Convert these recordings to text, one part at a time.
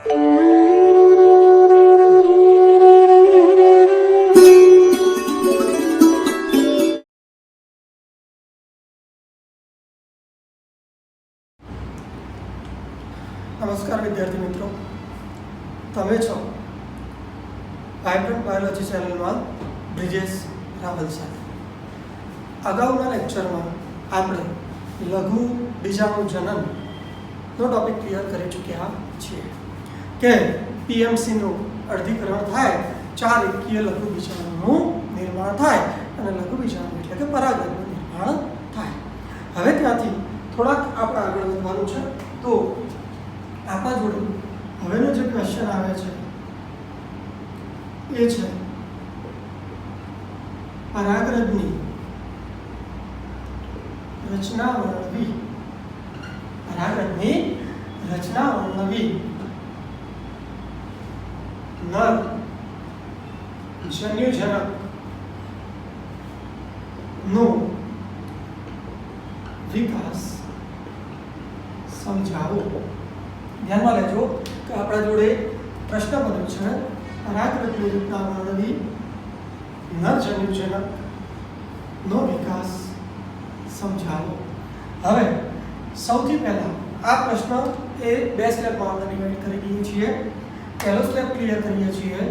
નમસ્કાર વિદ્યાર્થી મિત્રો, તમે છો વાઇબ્રન્ટ બાયોલોજી ચેનલમાં બ્રિજેશ રાવલ સાથે. અગાઉના લેક્ચરમાં આપણે લઘુ બીજાણુ જનનનો ટોપિક ક્લિયર કરી ચૂક્યા છીએ કે પીએમસીનું અર્ધીકરણ થાય, 4 એકકીય લઘુ બીજાણુનું નિર્માણ થાય અને લઘુ બીજાણુ એટલે કે પરાગરજનું નિર્માણ થાય. હવે ત્યાંથી થોડાક આપણે આગળ વધવાનું છે. તો આપણા જોડે હવેનો જે ક્વેશ્ચન આવે છે એ છે પરાગરજની રચના વર્ણવી. પરાગરજની રચના વર્ણવી નર જન્યુજનક નો વિકાસ સમજાવો. ધ્યાનમાં લેજો કે આપણા જોડે પ્રશ્ન બન્યો છે પરાગરજની રચના વર્ણવી નર જન્યુજનક નો વિકાસ સમજાવો. હવે સૌથી પહેલા આ પ્રશ્ન એ 2 સ્ટેપમાં આપણે ડિવાઈડ કરી દઈએ છીએ. પહેલો સ્ટેપ ક્લિયર કરીએ છીએ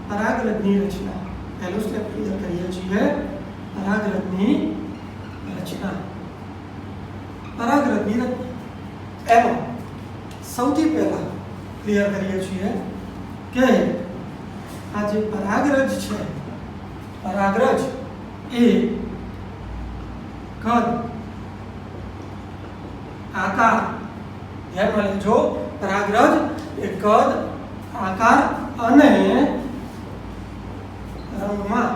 પરાગરજની રચના. પહેલો સ્ટેપ ક્લિયર કરીએ છીએ પરાગરજની રચના. પરાગરજની રચના એમાં સૌથી પહેલા ક્લિયર કરીએ છીએ કે આ જે પરાગરજ છે, પરાગરજ એ કદ, આકાર, ધ્યાનમાં લેજો, પરાગરજ એ કદ, આકાર અને રંગમાં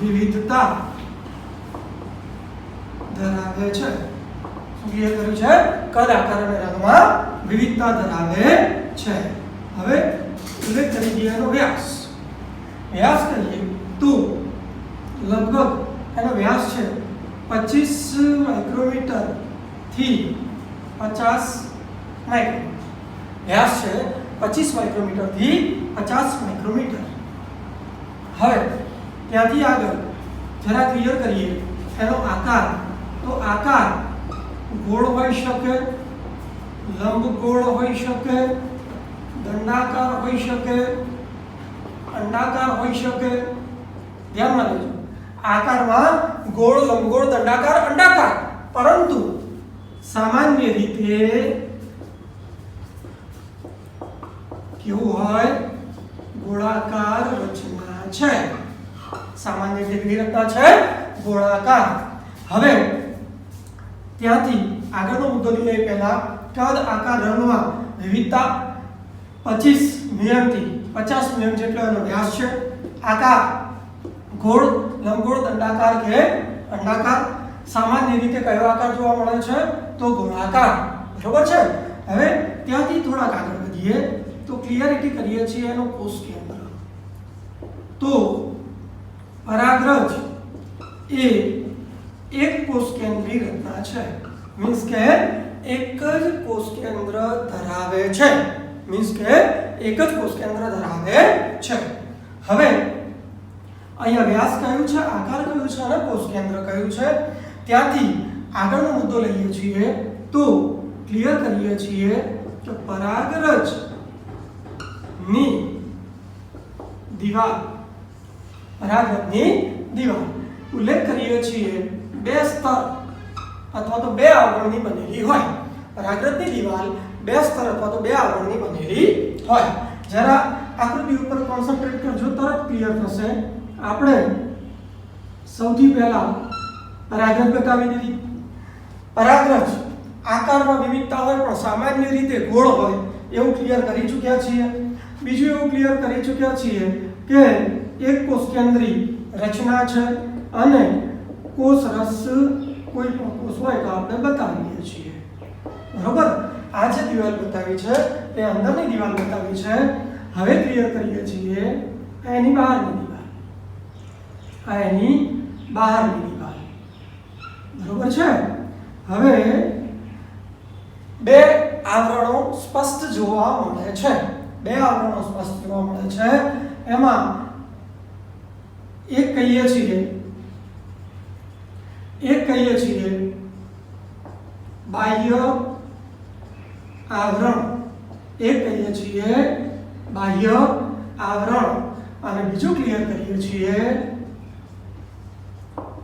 વિવિધતા ધરાવે છે. ક્લિયર કર્યું છે? કદ, આકાર અને રંગમાં વિવિધતા ધરાવે છે. હવે ઉલ્લેખ કરી દઈએ એનો વ્યાસ. વ્યાસ કરીએ તો લગભગ એનો વ્યાસ છે 25 માઇક્રોમીટર થી 50 માઇક્રોમીટર. વ્યાસ છે 25 માઇક્રોમીટર થી 50 માઇક્રોમીટર. હવે ત્યાંથી આગળ જરા ક્લિયર કરીએ એનો આકાર. તો આકાર ગોળ હોઈ શકે, લંબગોળ હોઈ શકે, દંડાકાર હોઈ શકે, અંડાકાર હોઈ શકે. ધ્યાનમાં લેજો, આકારમાં ગોળ, લંબગોળ, દંડાકાર, અંડાકાર, પરંતુ સામાન્ય રીતે કેવું હોય? ગોળાકાર રચના છે. સામાન્ય રીતે કેવી રચના છે? ગોળાકાર. હવે ત્યાંથી આગળનો મુદ્દો લઈએ પહેલા કદ, આકાર, રંગમાં વિવિધતા 25 mm થી 50 mm જેટલો એનો વ્યાસ છે. આકાર ગોળ, લંબગોળ, દંડાકાર કે અંડાકાર. સામાન્ય રીતે કયો આકાર જોવા મળે છે? તો ગોળાકાર. બરોબર છે? હવે ત્યાંથી થોડાક આગળ વધીએ તો ક્લિયરિટી કરીએ છીએ એનો કોષ કેન્દ્ર. તો પરાગરજ એ એક કોષ કેન્દ્રી રચના છે. મીન્સ કે એક જ કોષ કેન્દ્ર ધરાવે છે. મીન્સ કે એક જ કોષ કેન્દ્ર ધરાવે છે. હવે અહીંયા વ્યાસ કયું છે, આકાર કયું છે અને કોષ કેન્દ્ર કયું છે? ત્યાંથી આગળનો મુદ્દો લઈએ છીએ તો ક્લિયર કરીએ છીએ કે પરાગરજ ની દિવાલ. પરાગરજની દિવાલ ઉલ્લેખ કરીએ છીએ 2 સ્તર અથવા તો 2 આવરણની બનેલી હોય. પરાગરજની દિવાલ 2 સ્તર અથવા તો 2 આવરણની બનેલી હોય. જરા આકૃતિ ઉપર કોન્સન્ટ્રેટ કરજો, તરત ક્લિયર થશે. આપણે સૌથી પહેલા પરાગરજ બતાવી દીધી. પરાગરજ આકારમાં વિવિધતા હોય પણ સામાન્ય રીતે ગોળ હોય એવું ક્લિયર કરી ચૂક્યા છીએ. બીજું એવું ક્લિયર કરી ચૂક્યા છીએ કે એક કોષ કેન્દ્રી રચના છે અને કોષ રસ કોઈ પણ કોષ હોય તો આપણે બતાવીએ છીએ. બરોબર? આ જે દિવાલ બતાવી છે તે અંદરની દિવાલ બતાવી છે. હવે ક્લિયર કરીએ છીએ એની બહારની દિવાલ. આ એની બહારની દિવાલ. બરોબર છે? હવે 2 આવરણો સ્પષ્ટ જોવા મળે છે. બે આવરણો સ્પષ્ટ જોવા મળે છે. એમાં એક કહીએ છીએ બાહ્ય આવરણ, એક કહીએ છીએ બાહ્ય આવરણ અને બીજું ક્લિયર કરીએ છીએ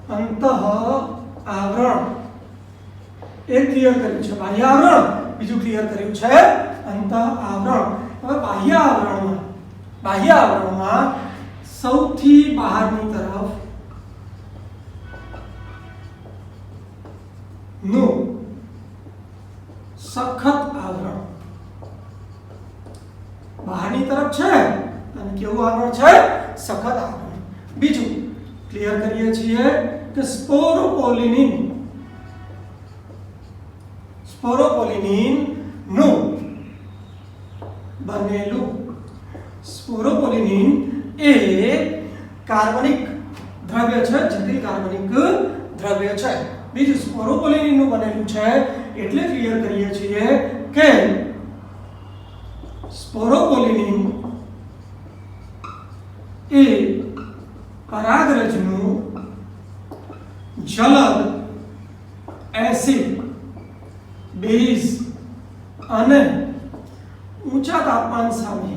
અંતઃ આવરણ. એક ક્લિયર કર્યું છે બાહ્ય આવરણ, બીજું ક્લિયર કર્યું છે અંતઃ આવરણ. હવે બાહ્ય આવરણમાં સૌથી બહારની તરફ નું સખત આવરણ, બહારની તરફ છે અને કેવું આવરણ છે? સખત આવરણ. બીજું ક્લિયર કરીએ છીએ કે સ્પોરોપોલિનિન નું બનેલું, સ્પોરોપોલિનિન એ કાર્બનિક દ્રવ્ય છે, જટિલ કાર્બનિક દ્રવ્ય છે. બીજું સ્પોરોપોલિનિન નું બનેલું છે એટલે ક્લિયર કરીએ છીએ કે સ્પોરોપોલિનિન એ પરાગરજનું જલદ, એસિડ, બેઝ અને ઊંચા તાપમાન સામે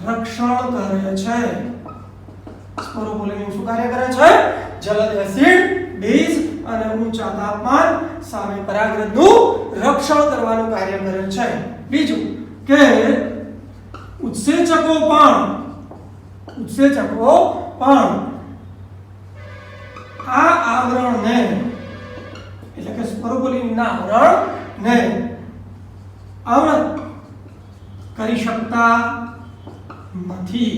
રક્ષણ કરે છે. સ્પોરોપોલિનિન શું કાર્ય કરે છે? જલદ, એસિડ, બેઝ અને ઊંચા તાપમાન સામે પરાગરજનું રક્ષણ કરવાનું કાર્ય કરે છે. બીજું કે ઉત્સેચકો પણ આ આવરણને એટલે કે સ્પોરોપોલિનિનના આવરણને આવરણ કરી શકતા નથી.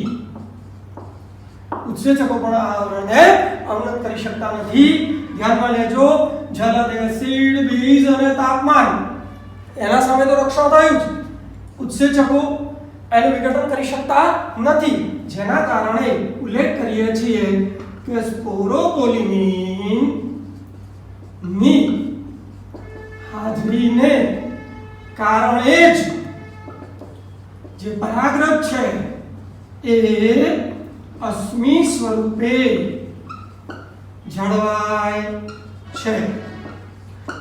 ઉત્સેચકો પણ આ આવરણને આવરણ કરી શકતા નથી. ધ્યાનમાં લેજો, જલદ, એસિડ, બેઝ અને તાપમાન એના સામે તો રક્ષણ થયું જ. ઉત્સેચકો એનું વિઘટન કરી શકતા નથી, જેના કારણે ઉલ્લેખ કરીએ છીએ કે સ્પોરોપોલિનિન ની હાજરીને કારણે જ જે પરાગરજ છે એ અશ્મિ સ્વરૂપે જળવાય છે.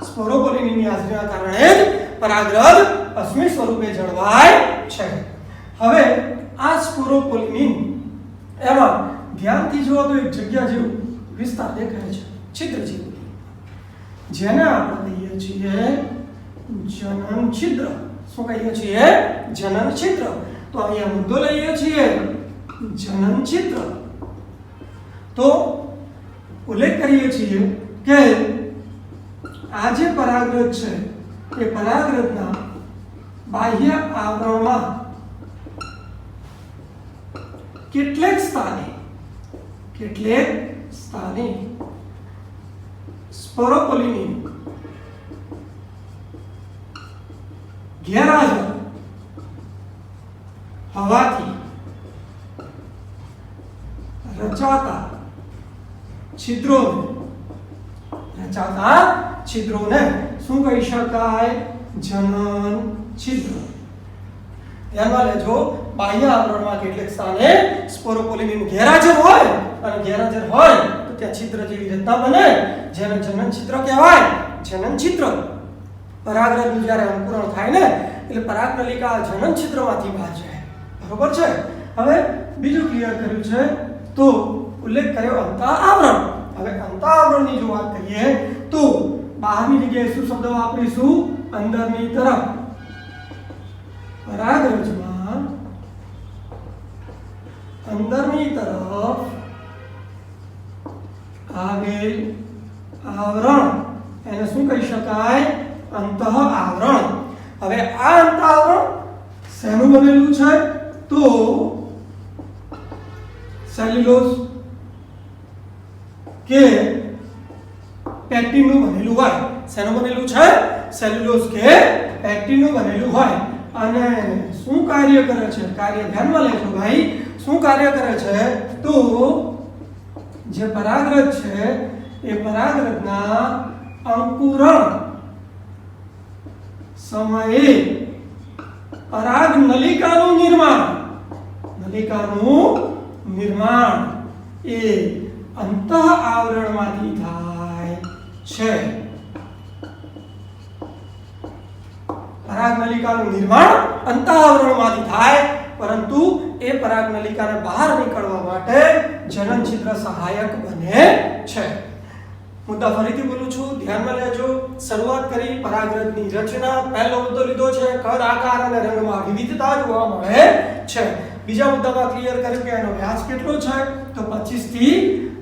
સ્પોરોપોલિનિનની હાજરીના કારણે જ પરાગરજ અશ્મિ સ્વરૂપે જળવાય છે. હવે આ સ્પોરોપોલિનિન એમાં ધ્યાનથી જુઓ તો એક જગ્યા જેવું વિસ્તાર દેખાય છે, છિદ્ર જેવું, જેને આપણે કહીએ છીએ જનન છિદ્ર. શું કહીએ છીએ? જનન છિદ્ર. તો અહીંયા મુદ્દો લઈએ છીએ જનન છિદ્ર. તો ઉલ્લેખ કરીએ છીએ કે આ જે પરાગરજ છે એ પરાગરજના બાહ્ય આવરણમાં કેટલેક સ્થાને સ્પોરોપોલિનિન ગેરહાજર હોવાથી રચાતા છિદ્રોને શું કહી શકાય? જનન છિદ્ર. ધ્યાનમાં લેજો, બાહ્ય આવરણમાં કેટલેક સ્થાને સ્પોરોપોલિનિન ગેરહાજર હોય અને ગેરહાજર હોય તો ત્યાં છિદ્ર જેવી રચના બને, જેને જનન છિદ્ર કહેવાય. જનન છિદ્ર પરાગરજનું જ્યારે અંકુરણ થાય ને એટલે પરાગનલિકા જનન છિદ્રમાંથી બહાર જાય. બરોબર છે? હવે બીજું ક્લિયર કર્યું છે તો ઉલ્લેખ કર્યો અંતઃ આવરણ. હવે અંતઃ આવરણની જો વાત કરીએ તો બહારની જગ્યાએ શું શબ્દ વાપરીશું? અંદરની તરફ. પરાગરજમાં અંદરની તરફ આવેલ આવરણ એને શું કહી શકાય? અંતઃ આવરણ. હવે આ અંતઃ આવરણ શેનું બનેલું છે? તો સેલ્યુલોઝ કે પેક્ટિનનું બનેલું હોય. શેનું બનેલું છે? સેલ્યુલોઝ કે પેક્ટિનનું બનેલું હોય. અને શું કાર્ય કરે છે? કાર્ય ધ્યાનમાં લેજો ભાઈ. શું કાર્ય કરે છે? તો જે પરાગરજ છે એ પરાગરજના અંકુરણ સમયે પરાગ નલિકાનું નિર્માણ એ અંતઃ આવરણમાંથી થાય છે. પરાગ નલિકાનું નિર્માણ અંતઃ આવરણમાંથી થાય, પરંતુ એ પરાગ નલિકાને બહાર નીકળવા માટે જનન છિદ્ર સહાયક બને છે. મુદ્દા ફરીથી બોલું છું, ધ્યાનમાં લેજો. શરૂઆત કરી પરાગરજની રચના. પહેલો મુદ્દો લીધો છે કદ, આકાર અને રંગમાં વિવિધતા જોવા મળે છે. બીજા મુદ્દામાં ક્લિયર કર્યું કે એનો વ્યાસ કેટલો છે, તો 25 થી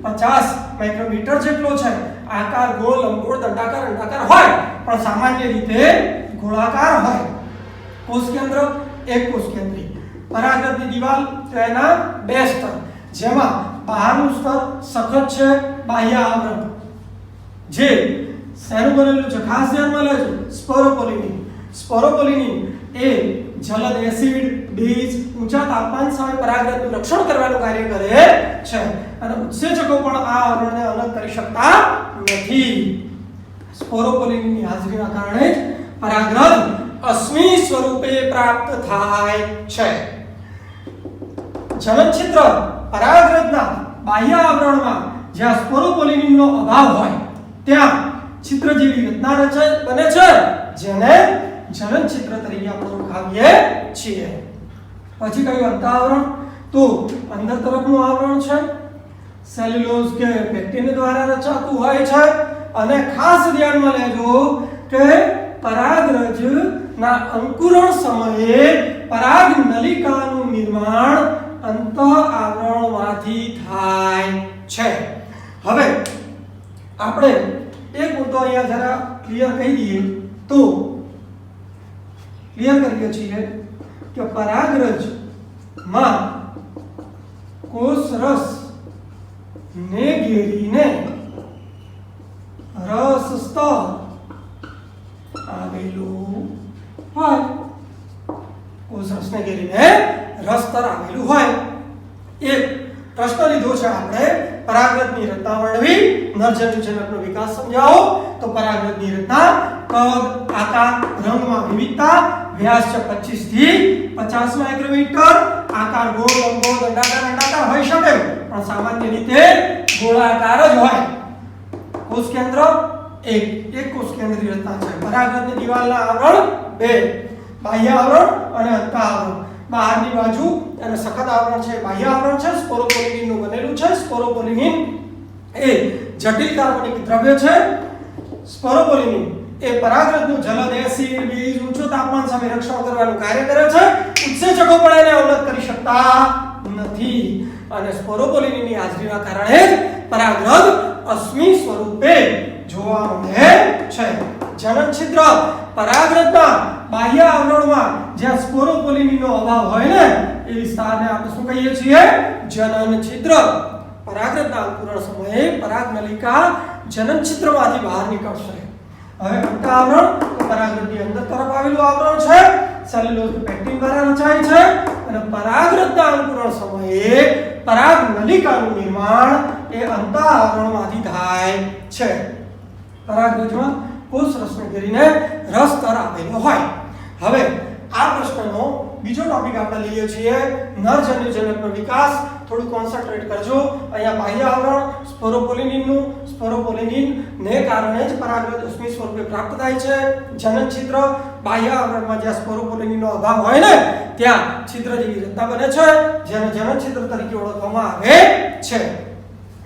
50 માઇક્રોમીટર જેટલો છે. આકાર ગોળ, લંબગોળ, દંડાકાર, અંડાકાર હોય, પણ સામાન્ય રીતે ગોળાકાર હોય. કોષ કેન્દ્ર એક કોષ કેન્દ્રી. પરાગરજની દિવાલ તેના બે સ્તર, જેમાં બહારનું સ્તર સખત છે, બાહ્ય આવરણ, જે શેનું બનેલું છે ખાસ ધ્યાનમાં લેજો, સ્પોરોપોલિનિન એ જલદ એસિડ, બીજ, ઊંચા તાપમાન સામે પરાગરજનું રક્ષણ કરવાનું કાર્ય કરે છે, અને ઉત્સેચકો પણ આ આવરણને અલગ કરી શકતા નથી. સ્પોરોપોલિનિનની હાજરીના કારણે જ પરાગરજ અશ્મિ સ્વરૂપે પ્રાપ્ત થાય છે. જનન છિદ્ર પરાગરજના બાહ્ય આવરણમાં જ્યાં સ્પોરોપોલિનિનનો અભાવ હોય ત્યાં છિદ્ર જેવી રચના બને છે, જેને જનન છિદ્ર તરીકે આપણે ઓળખાવીએ છીએ. પછી કયું અંતઃ આવરણ, તો અંદર તરફનું આવરણ છે, સેલ્યુલોઝ કે પેક્ટિન દ્વારા રચાતું હોય છે. અને ખાસ ધ્યાનમાં લેજો કે પરાગરજના અંકુરણ સમયે પરાગ નલિકાનું નિર્માણ અંતઃ આવરણમાંથી થાય છે. હવે આપણે એક મુદ્દો અહીંયા જરા ક્લિયર કરી દઈએ, તો ક્લિયર કરીએ છીએ કે પરાગરજમાં કોષ રસ ને ઘેરીને રસ સ્તર આવેલું હોય. કોષ રસને ઘેરીને રસ સ્તર આવેલું હોય. એક પ્રશ્ન લીધો છે આપણે, પરાગરજની રચના વર્ણવી, નરજન્યુજનકનો વિકાસ સમજાવો. તો પરાગરજની રચના કદ, આકાર, રંગમાં વિવિધતા, વ્યાસ છે 25 થી 50 માઇક્રોમીટર, આકાર ગોળ, લંબગોળ, દંડાકાર, અંડાકાર હોઈ શકે, પણ સામાન્ય રીતે ગોળાકાર જ હોય. કોષ કેન્દ્ર એક કોષ કેન્દ્રીય રચના છે. પરાગરજની દિવાલના આવરણ બે, બાહ્ય આવરણ અને અંતઃ આવરણ. બહારની બાજુ અને સખત આવરણ છે, બાહ્ય આવરણ છે, સ્પોરોપોલિનિનનું બનેલું છે. સ્પોરોપોલિનિન એ જટિલ કાર્બનિક દ્રવ્ય છે. સ્પોરોપોલિનિન એ પરાગરજનું જલદ એસિડ, બીજ, ઊંચો તાપમાન સામે રક્ષણ કરવાનું કાર્ય કરે છે. ઉત્સેચકો પણ એને અવરોધ કરી શકતા નથી, અને સ્પોરોપોલિનિનની હાજરીના કારણે જ પરાગરજ અશ્મિ સ્વરૂપે જોવા મળે છે. જનન છિદ્ર પરાગરજના બાહ્ય આવરણમાં જ્યાં સ્પોરોપોલિનિનનો અભાવ હોય ને, એ વિસ્તારને આપણે શું કહીએ છીએ? જનન છિદ્ર. પરાગરજના અંકુરણ સમયે પરાગ નલિકા જનન છિદ્રમાંથી બહાર નીકળશે. હવે અંતઃ આવરણ તો પરાગરજની અંદર તરફ આવેલું આવરણ છે, સેલ્યુલોઝ પેક્ટિન દ્વારા રચાય છે, અને પરાગરજના અંકુરણ સમયે પરાગ નલિકાનું નિર્માણ એ અંતઃ આવરણમાંથી થાય છે. પરાગરજમાં કોષ રસને ઘેરીને રસ સ્તર આવેલો હોય. હવે આ પ્રશ્નનો બીજો ટોપિક આપણે લઈએ છીએ, નરજન્યુજનકનો વિકાસ. થોડું કોન્સન્ટ્રેટ કરજો. અહીંયા બાહ્ય આવરણ સ્પોરોપોલિનિન ને કારણે જ પરાગરજ અશ્મિ સ્વરૂપે પ્રાપ્ત થાય છે. જનન છિદ્ર બાહ્ય આવરણમાં જ્યાં સ્પોરોપોલિનિનનો અભાવ હોય ને, ત્યાં છિદ્ર જેવી રચના બને છે, જેને જનન છિદ્ર તરીકે ઓળખવામાં આવે છે.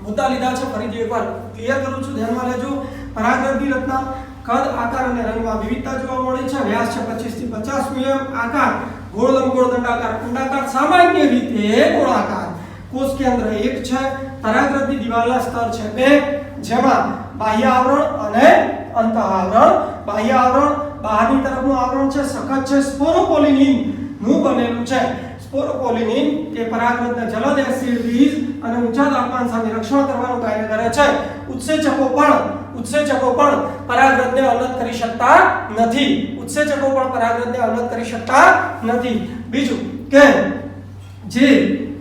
મુદ્દા લીધા છે, ફરીથી એકવાર ક્લિયર કરું છું, ધ્યાનમાં લેજો. પરાગરજની રચના કદ, આકાર અને રંગમાં વિવિધતા જોવા મળે છે. વ્યાસ છે 25 થી 50 mm. આકાર ગોળ, લંબગોળ, દંડાકાર, અંડાકાર, સામાન્ય રીતે ગોળાકાર. કોષ કેન્દ્ર એક છે. પરાગરજની દિવાલના સ્તર છે બે, જેમાં બાહ્ય આવરણ અને અંતઃ આવરણ. બાહ્ય આવરણ બહારની તરફનું આવરણ છે, સખત છે, સ્પોરોપોલિનિન નું બનેલું છે. સ્પોરોપોલિનિન એ પરાગરજના જલદ એસિડ, બીજ અને ઊંચા તાપમાન સામે રક્ષણ કરવાનું કાર્ય કરે છે. ઉત્સેચકો પણ પરાગરજને અલગ કરી શકતા નથી. બીજું કે જે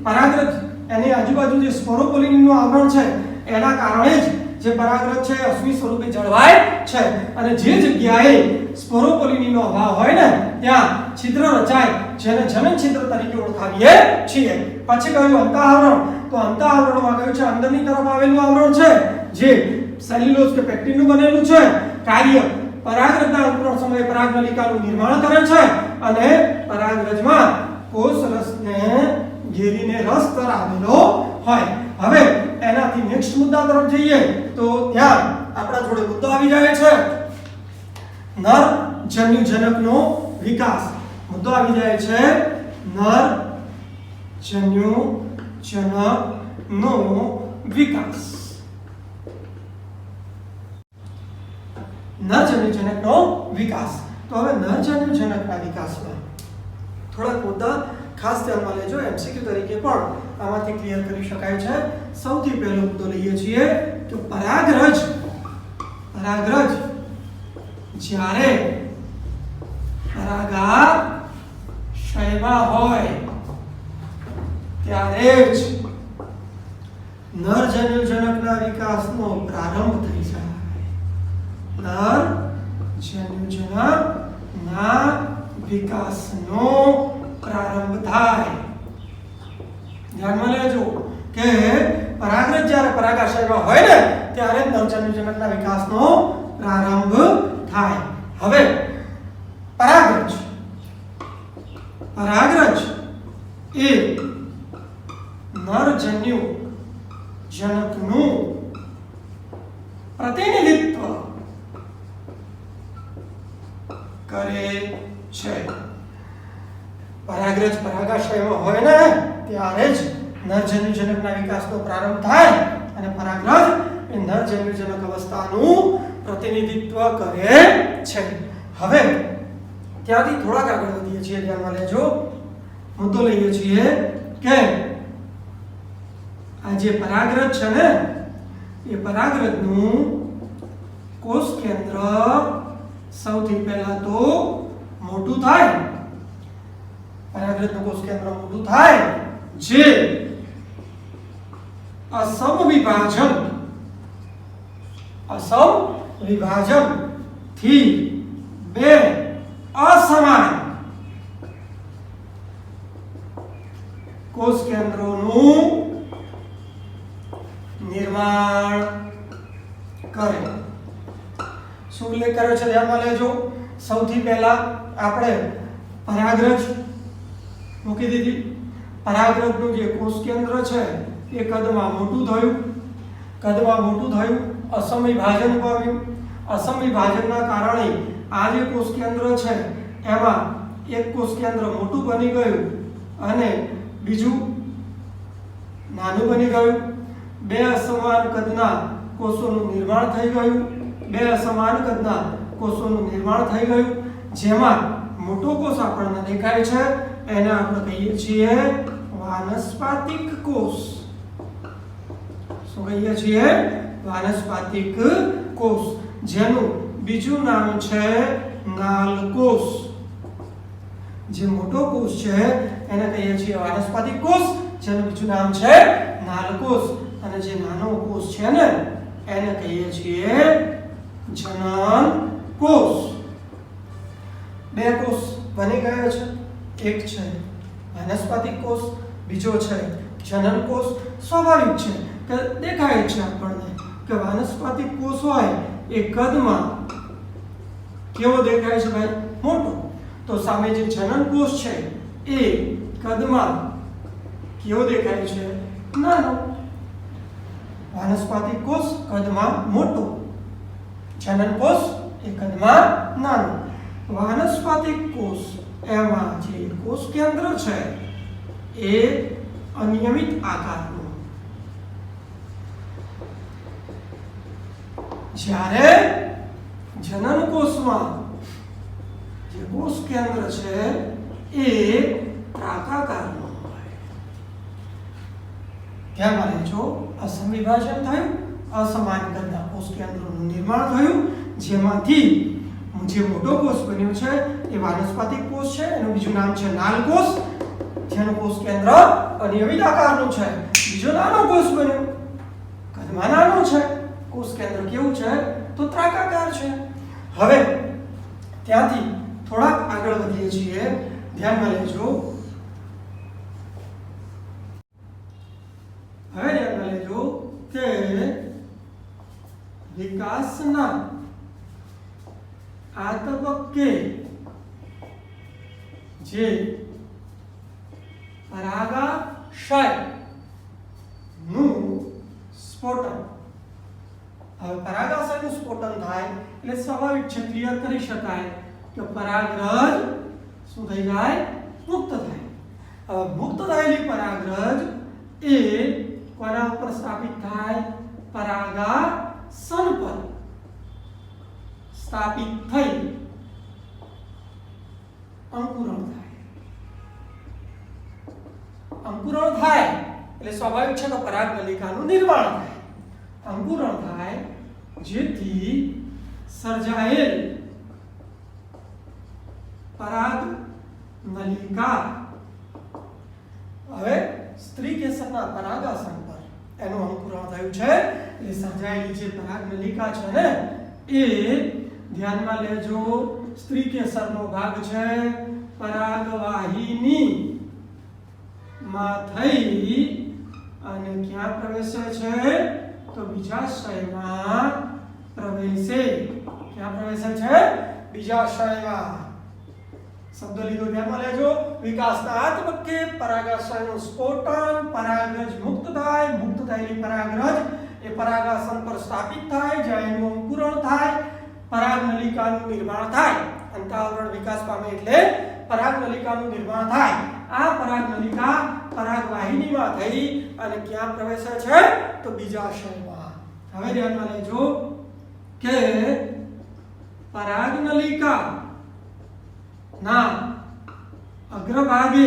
પરાગરજ એની આજુબાજુ જે સ્પોરોપોલિનિનનું આવરણ છે, એના કારણે જ જે પરાગરજ છે અશ્મિ સ્વરૂપે જળવાય છે અને જે જગ્યાએ સ્પોરોપોલિનીનો અભાવ હોય ને ત્યાં છિદ્ર રચાય જેને જનન છિદ્ર તરીકે ઓળખાવીએ છીએ. પછી કહ્યું અંતઃઆવરણ. તો અંતઃઆવરણમાં કહ્યું છે અંદરની તરફ આવેલું આવરણ છે જે સેલ્યુલોઝ કે પેક્ટિનનું બનેલું છે. કાર્ય પરાગરજના અંકુરણ સમયે પરાગનલિકાનું નિર્માણ કરે છે અને પરાગરજમાં કોષ રસને ઘેરીને રસ ધરાવેલો હોય. હવે એનાથી નેક્સ્ટ મુદ્દા તરફ જઈએ તો ત્યાં આપણા જોડે મુદ્દો આવી જાય છે નર જન્યુજનકનો વિકાસ. મુદ્દો આવી જાય છે નર જન્યુજનકનો વિકાસ. નરજન્યુજનકનો વિકાસ. તો હવે નરજન્યુજનકના વિકાસમાં થોડાક મુદ્દા ખાસ ધ્યાનમાં લેજો. એમસીક્યુ તરીકે પણ આમાંથી ક્લિયર કરી શકાય છે. સૌથી પહેલો મુદ્દો લઈએ છીએ કે પરાગરજ જ્યારે પરાગાશયમાં હોય ત્યારે જ નરજન્યુજનકના વિકાસનો પ્રારંભ થઈ જાય. નરજન્યુજનકના વિકાસનો પ્રારંભ થાય. ધ્યાનમાં લેજો કે પરાગરજ જ્યારે પરાગાશયમાં હોય ને ત્યારે નરજન્યુજનકના વિકાસનો પ્રારંભ થાય. હવે પરાગરજ એ નરજન્યુજનકનું પ્રતિનિધિત્વ કરે છે. પરાગરજ પરાગાશયમાં હોય ને ત્યારે જ નરજન્યુજનકના વિકાસનો પ્રારંભ થાય અને પરાગરજ એ નરજન્યુજનક અવસ્થાનું પ્રતિનિધિત્વ કરે છે. હવે ત્યાંથી થોડાક આગળ વધીએ છીએ. ધ્યાનમાં લેજો. મુદ્દો લઈએ છીએ કે આ જે પરાગરજ છે ને એ પરાગરજનું કોષ કેન્દ્ર સૌથી પહેલા તો મોટું થાય. પરાગરજનું કોષ કેન્દ્ર મોટું થાય જે અસમવિભાજન થી બે અસમાન કોષ કેન્દ્રોનું નિર્માણ કરે. શું ઉલ્લેખ કર્યો છે ધ્યાનમાં લેજો. સૌથી પહેલા આપણે પરાગરજ મૂકી દીધી. પરાગરજનું જે કોષ કેન્દ્ર છે એ કદમાં મોટું થયું. અસમવિભાજન પામ્યું. અસમવિભાજનના કારણે આ જે કોષ કેન્દ્ર છે એમાં એક કોષ કેન્દ્ર મોટું બની ગયું અને બીજું નાનું બની ગયું. બે અસમાન કદના કોષોનું નિર્માણ થઈ ગયું. જેમાં મોટો કોષ આપણને દેખાય છે એને આપણે કહીએ છીએ વાનસ્પાતિક કોષ. શું કહીએ છીએ? વાનસ્પાતિક કોષ. જેનું બીજું નામ છે નાલકોષ. જે મોટો કોષ છે એને કહીએ છીએ વાનસ્પાતિક કોષ, જેનું બીજું નામ છે નાલકોષ. અને જે નાનો કોષ છે ને એને કહીએ છીએ જનન કોષ. બે કોષ બની ગયા છે. એક છે વાનસ્પાતિક કોષ, બીજો છે જનન કોષ. સ્વાભાવિક છે કે દેખાય છે આપણને કે વાનસ્પાતિક કોષ હોય એ કદમાં કેવો દેખાય છે ભાઈ? મોટો. તો સામે જે જનન કોષ છે એ કદમાં કેવો દેખાય છે? નાનો. વાનસ્પાતિક કોષ કદમાં મોટો, જનન કોષ એ કદમાં નાનો. વાનસ્પાતિક કોષ એમાં જે કોષ કેન્દ્ર છે એ અનિયમિત આકારનું. જ્યારે જનન કોષમાં જે કોષ કેન્દ્ર છે એ ત્રાકાકારનું હોય. ધ્યાનમાં લેજો. અસમવિભાજન થયું, અસમાન કદના કોષ કેન્દ્રોનું નિર્માણ થયું, જેમાંથી જે મોટો કોષ બન્યો છે એ વાનસ્પાતિક કોષ છે. એનું બીજું નામ છે નાલકોષ, જેનું કોષ કેન્દ્ર અનિયમિત આકારનું છે. બીજો નાનો કોષ બન્યો, કદમાં નાનો છે, કોષ કેન્દ્ર કેવું છે તો ત્રાકાકાર છે। હવે ત્યાંથી થોડાક આગળ વધીએ છીએ, ધ્યાનમાં લેજો। હવે ધ્યાનમાં લેજો કે વિકાસના આ તબક્કે જે પરાગાશયનું સ્ફોટન, હવે પરાગાશયનું સ્ફોટન થાય એટલે સ્વાભાવિક છે, ક્લિયર કરી શકાય કે પરાગરજ શું થઈ જાય, મુક્ત થાય। હવે મુક્ત થયેલી પરાગરજ એ કોના ઉપર સ્થાપિત થાય, પરાગાસન પર સ્થાપિત થઈ અંકુરણ થાય। અંકુરણ થાય એટલે સ્વાભાવિક છે કે પરાગનલિકાનું નિર્માણ થાય, અંકુરણ થાય, જેથી સર્જાયેલ પરાગનલિકા હવે સ્ત્રી કેસરના પરાગાસન પર એનું અંકુરણ થયું છે। એટલે સર્જાયેલી જે પરાગનલિકા છે ને એ ધ્યાનમાં લેજો, સ્ત્રી કેસરનો ભાગ છે, પરાગવાહિની માં થઈ અને ક્યાં પ્રવેશે છે તો બીજાશયમાં પ્રવેશે। ક્યાં પ્રવેશે છે, બીજાશયમાં। શબ્દ લીધો ધ્યાનમાં લેજો, વિકાસના આ તબક્કે પરાગાશયનું સ્ફોટન, પરાગરજ મુક્ત થાય, મુક્ત થયેલી પરાગરજ એ પરાગાસન પર સ્થાપિત થાય, જ્યાં એનું અંકુરણ થાય, પરાગનલિકાનું નિર્માણ થાય। અંતઃાવરણ વિકાસ પામે એટલે પરાગનલિકાનું નિર્માણ થાય। આ પરાગનલિકા પરાગવાહિનીમાં થઈ અને ક્યાં પ્રવેશે છે તો બીજાશયમાં। હવે ધ્યાનમાં લેજો કે પરાગનલિકા ના અગ્રભાગે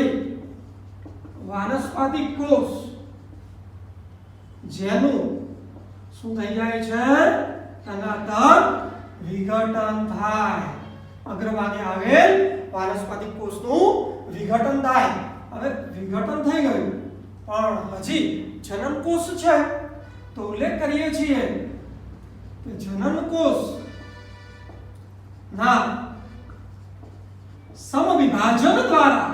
વાનસ્પતિક કોષ જેનું શું થઈ જાય છે, તનાતર વિઘટન થાય। અગ્રભાગે આવેલ વાનસ્પતિક કોષનું વિઘટન થાય। હવે વિઘટન થઈ ગયું પણ હજી જનન કોષ છે તો ઉલ્લેખ કરીએ છીએ કે જનન કોષ ના સમવિભાજન દ્વારા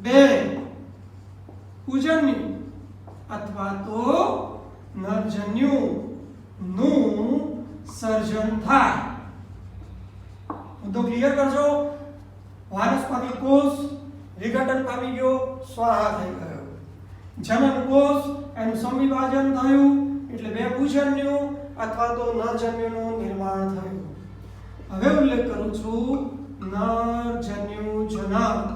બે પૂજન્યુ અથવા તો નરજન્યુ નું સર્જન થાય। મુદ્દો ક્લિયર કરજો, વાનસ્પતિક કોષ વિઘટન પામી ગયો, સ્વાહા થઈ ગયો, જનન કોષ એનું સમવિભાજન થયું એટલે બે પૂજન્યુ અથવા તો નરજન્યુનું નિર્માણ થયું। હવે ઉલ્લેખ કરું છું નરજન્યુ જનક,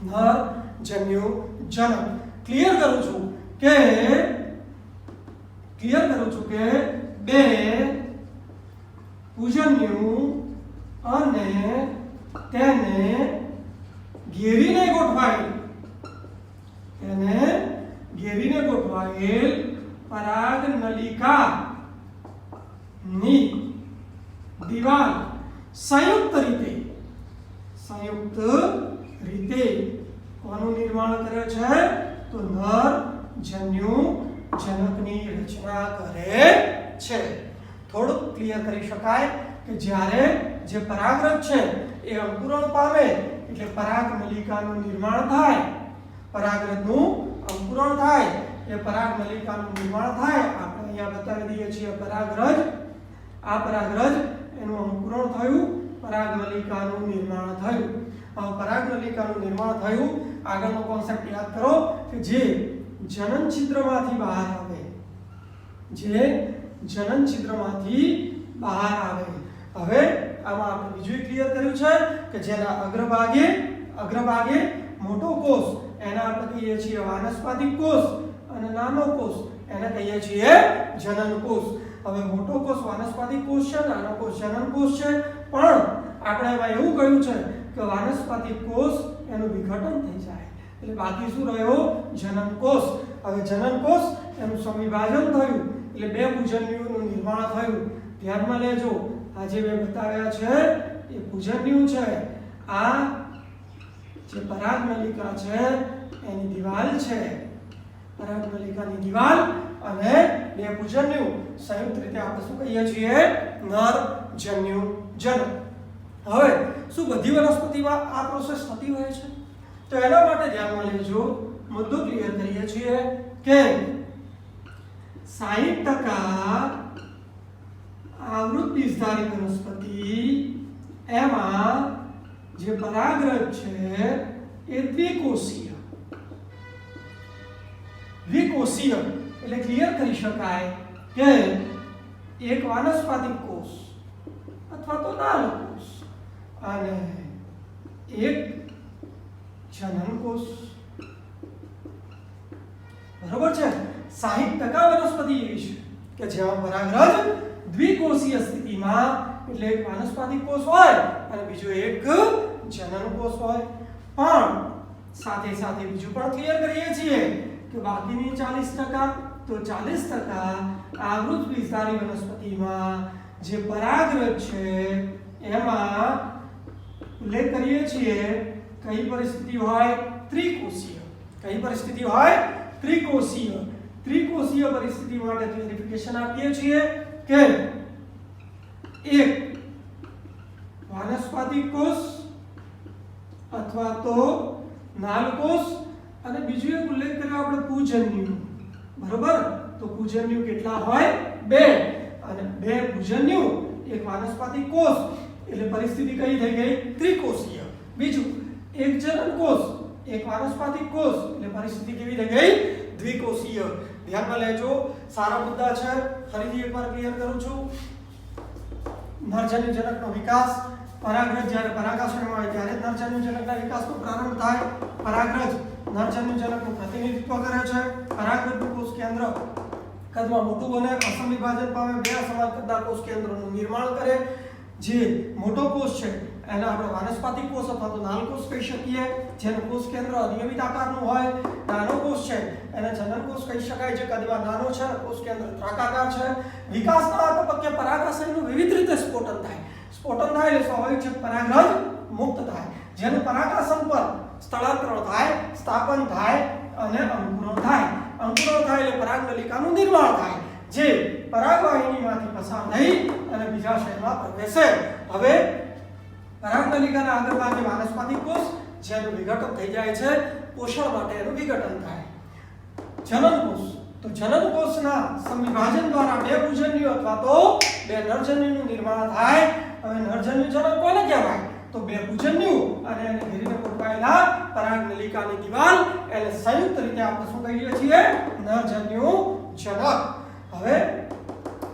નરજન્યુ જનક। ક્લિયર કરું છું કે બે પૂજન્યુ અને તેને ઘેરીને ગોઠવાયેલ પરાગનલિકા ની દીવાલ સંયુક્ત રીતે કોનું નિર્માણ કરે છે તો નરજન્યુ જનકની રચના કરે છે। થોડું ક્લિયર કરી શકાય કે જ્યારે જે પરાગરજ છે એ અંકુરણ પામે એટલે પરાગનલિકાનું નિર્માણ થાય, પરાગરજનું અંકુરણ થાય, એ પરાગનલિકાનું નિર્માણ થાય। આપણે અહીંયા બતાવી દઈએ છીએ પરાગરજ, આ પરાગરજ એનું અંકુરણ થયું, પરાગનલિકાનું નિર્માણ થયું। હવે પરાગનલિકાનું નિર્માણ થયું, આગળનો કોન્સેપ્ટ યાદ કરો કે જે જનન છિદ્રમાંથી બહાર આવે, જે જનન છિદ્રમાંથી બહાર આવે। હવે આમાં આપણે બીજું ક્લિયર કર્યું છે કે જેના અગ્રભાગે મોટો કોષ એને આપણે કહીએ છીએ વાનસ્પતિક કોષ અને નાનો કોષ એને કહીએ છીએ જનન કોષ। હવે મોટો કોષ વાનસ્પતિક કોષ છે, નાનો કોષ જનન કોષ છે, પણ આપણે એમાં એવું કહ્યું છે કે વાનસ્પતિક કોષ એનું વિઘટન થઈ જાય એટલે બાકી શું રહ્યો, જનન કોષ। હવે જનન કોષ એનું સંવિભાજન થયું એટલે બે પૂજન્યુનું નિર્માણ થયું। ધ્યાનમાં લેજો, આ જે મેં બતાવ્યા છે એ પૂજન્યુ છે, આ જે પરાગનલિકા છે એની દીવાલ છે, પરાગનલિકાની દિવાલ અને બે પૂજન્યુ સંયુક્ત રીતે આપણે શું કહીએ છીએ? નરજન્યુજનક. હવે શું બધી વનસ્પતિમાં આ પ્રોસેસ થતી હોય છે? તો એના માટે ધ્યાનમાં લેજો, મુદ્દો ક્લિયર કરીએ છીએ કે 60% આવૃત બીજધારી વનસ્પતિ એમાં જે પરાગરજ છે એ દ્વિકોષીય એટલે ક્લિયર કરી શકાય કે એક વાનસ્પતિક કોષ અથવા તો નાનો કોષ અને એક જનન કોષ. બરોબર છે? 60% વનસ્પતિ એવી છે કે જેમાં પરાગરજ દ્વિકોષીય સ્થિતિમાં એટલે એક વાનસ્પતિક કોષ હોય અને બીજો એક જનન કોષ હોય. પણ સાથે સાથે બીજું પણ ક્લિયર કરીએ છીએ કે બાકીની 40% તો 40% આવૃત બીજધારી વનસ્પતિમાં જે પરાગરજ છે એમાં ઉલ્લેખ કરીએ છીએ કઈ પરિસ્થિતિ હોય? ત્રિકોષીય. કઈ પરિસ્થિતિ હોય? ત્રિકોષીય. ત્રિકોષીય પરિસ્થિતિ માટે ક્લેરિફિકેશન આપીએ છીએ કે એક વાનસ્પતિક કોષ અથવા તો નાલકોષ અને બીજું એક ઉલ્લેખ કર્યો આપણે પૂજન્યુ. બરોબર? તો પૂજન્યુ કેટલા હોય? 2 અને 2 પૂજન્યુ એક વાનસ્પતિક કોષ એટલે પરિસ્થિતિ કઈ થઈ ગઈ? ત્રિકોષીય. બીજું એક જનન કોષ એક વાનસ્પતિક કોષ એટલે પરિસ્થિતિ કેવી થઈ ગઈ? દ્વિકોષીય. ધ્યાનમાં લેજો, સારા મુદ્દા છે. ફરીથી એકવાર ક્લિયર કરું છું. નરજન્યુજનકનો વિકાસ, પરાગરજ જ્યારે પરાગાશયમાં હોય ત્યારે નરજન્યુજનકના વિકાસનો પ્રારંભ થાય. પરાગરજ નરજન્યુજનકનું પ્રતિનિધિત્વ કરે છે. પરાગરજનું કોષ કેન્દ્ર કદમાં મોટું બને, અસમ વિભાજન પામે, 2 સમાન કદના કોષ કેન્દ્રોનું નિર્માણ કરે. જે મોટો કોષ છે એને આપણે વાનસ્પતિક કોષ અથવા તો નાલકોષ કહી શકીએ, જેનું કોષ કેન્દ્ર અનિયમિત આકારનું હોય. નાનો કોષ છે એને જનન કોષ કહી શકાય, જે કદમાં નાનો છે અને કોષ કેન્દ્ર ત્રાકાકાર છે. વિકાસના આ તબક્કે પરાગાશયનું વિવિધ રીતે સ્ફોટન થાય. સ્ફોટન થાય એટલે સ્વાભાવિક છે પરાગરજ મુક્ત થાય, જેનું પરાગાસન પર સ્થળાંતરણ થાય, સ્થાપન થાય અને અંકુરણ થાય. અંકુરણ થાય એટલે પરાગનલિકાનું નિર્માણ થાય, જે પરાગવાહિનીમાંથી પસાર થઈ અને બીજાશયમાં પ્રવેશે. હવે પરાગનલિકાના આગળ ભાગે વાનસ્પતિક કોષ જેનું વિઘટન થઈ જાય છે, પોષણ માટે એનું વિઘટન થાય. જનન કોષ, તો જનન કોષના સંવિભાજન દ્વારા 2 પૂજન્યુ અથવા તો 2 નરજન્યુનું નિર્માણ થાય. હવે નરજન્યુજનક કોને કહેવાય? તો 2 પૂજન્યુ અને એને ઘેરીને ગોઠવાયેલા પરાગનલિકાની દિવાલ એટલે સંયુક્ત રીતે આપણે શું કહીએ છીએ? નરજન્યુજનક. હવે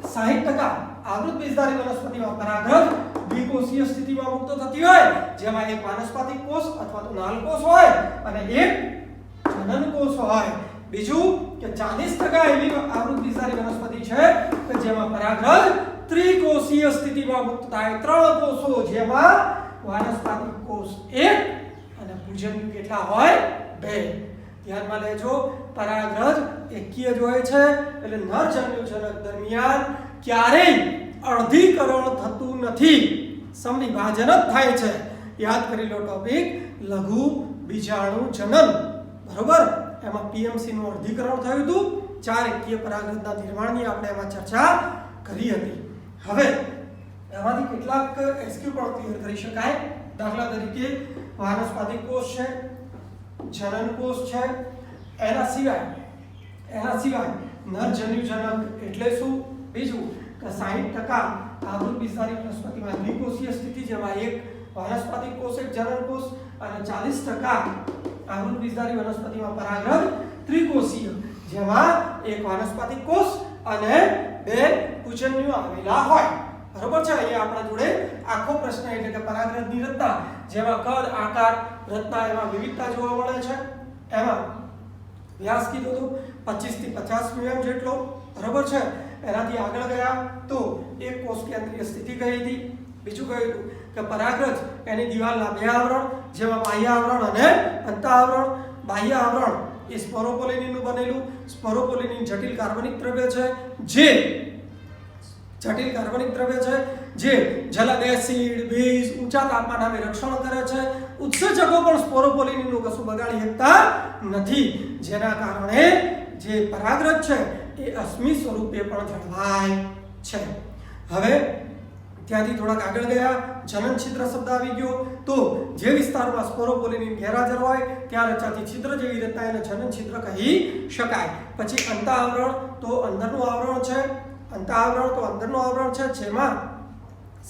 60% આવૃત બીજધારી વનસ્પતિમાં પરાગરજ દ્વિકોષીય સ્થિતિમાં મુક્ત થતી હોય, જેમાં એક વાનસ્પતિક કોષ અથવા તો નાલકોષ હોય અને એક જનન કોષ હોય. બીજું કે 40% એવી આવૃત બીજધારી વનસ્પતિ છે કે જેમાં પરાગરજ ત્રિકોષીય સ્થિતિમાં મુક્ત થાય. 3 કોષો, જેમાં વાનસ્પતિક કોષ 1 અને પૂજન્યુ કેટલા હોય? 2. ધ્યાનમાં લેજો, પરાગરજ એકીય જ હોય છે એટલે નરજન્યુજનક દરમિયાન ક્યારેય અર્ધીકરણ થતું નથી, સમવિભાજન જ થાય છે. યાદ કરી લો ટોપિક લઘુ બીજાણુ જનન. બરોબર? એમાં પીએમસી નું અર્ધીકરણ થયું હતું. 4 એકીય પરાગરજના નિર્માણની આપણે એમાં ચર્ચા કરી હતી. હવે એમાંથી કેટલાક એસક્યુ પણ ક્લિયર કરી શકાય. દાખલા તરીકે વાનસ્પતિક કોષ છે, જનન કોષ છે, એના સિવાય નરજન્યુજનક એટલે શું? બીજું કે 60% આવૃત બીજધારી વનસ્પતિમાં દ્વિકોષીય સ્થિતિ, જેમાં એક વાનસ્પતિક કોષ એક જનન કોષ અને 40% આવૃત બીજધારી વનસ્પતિમાં પરાગરજ ત્રિકોષીય, જેમાં એક વાનસ્પતિક કોષ અને 2 પૂજન્યુ આવેલા હોય. બરોબર છે? અહીંયા આપણા જોડે આખો પ્રશ્ન એટલે કે પરાગરજની રચના, જેમાં કદ, આકાર, રચના એમાં વિવિધતા જોવા મળે છે. એમાં વ્યાસ કીધો તો 25 થી 50 mm જેટલો. બરોબર છે? એનાથી આગળ ગયા તો એક કોષ કેન્દ્રીય સ્થિતિ કહી હતી. બીજું કહ્યું હતું કે પરાગરજ એની દિવાલના 2 આવરણ, જેમાં બાહ્ય આવરણ અને અંતઃ આવરણ. બાહ્ય આવરણ એ સ્પોરોપોલિનનું બનેલું. સ્પોરોપોલિન જટિલ કાર્બનિક દ્રવ્ય છે, જે જલદ એસિડ, બેઝ, ઊંચા તાપમાને રક્ષણ કરે છે. ઉત્સેચકો પણ સ્પોરોપોલિનનું કશું બગાડી શકતા નથી, જેના કારણે જે પરાગરજ છે એ અશ્મિ સ્વરૂપે પણ જળવાય છે. હવે ત્યાંથી થોડાક આગળ ગયા, જનન છિદ્ર શબ્દ આવી ગયો. તો જે વિસ્તારમાં સ્પોરોપોલિન ગેરહાજર હોય ત્યાં રચાતી છિદ્ર જેવી રચના એને જનન છિદ્ર કહી શકાય. પછી અંતઃઆવરણ, તો અંદરનું આવરણ છે. અંતઃઆવરણ તો અંદરનું આવરણ છે જેમાં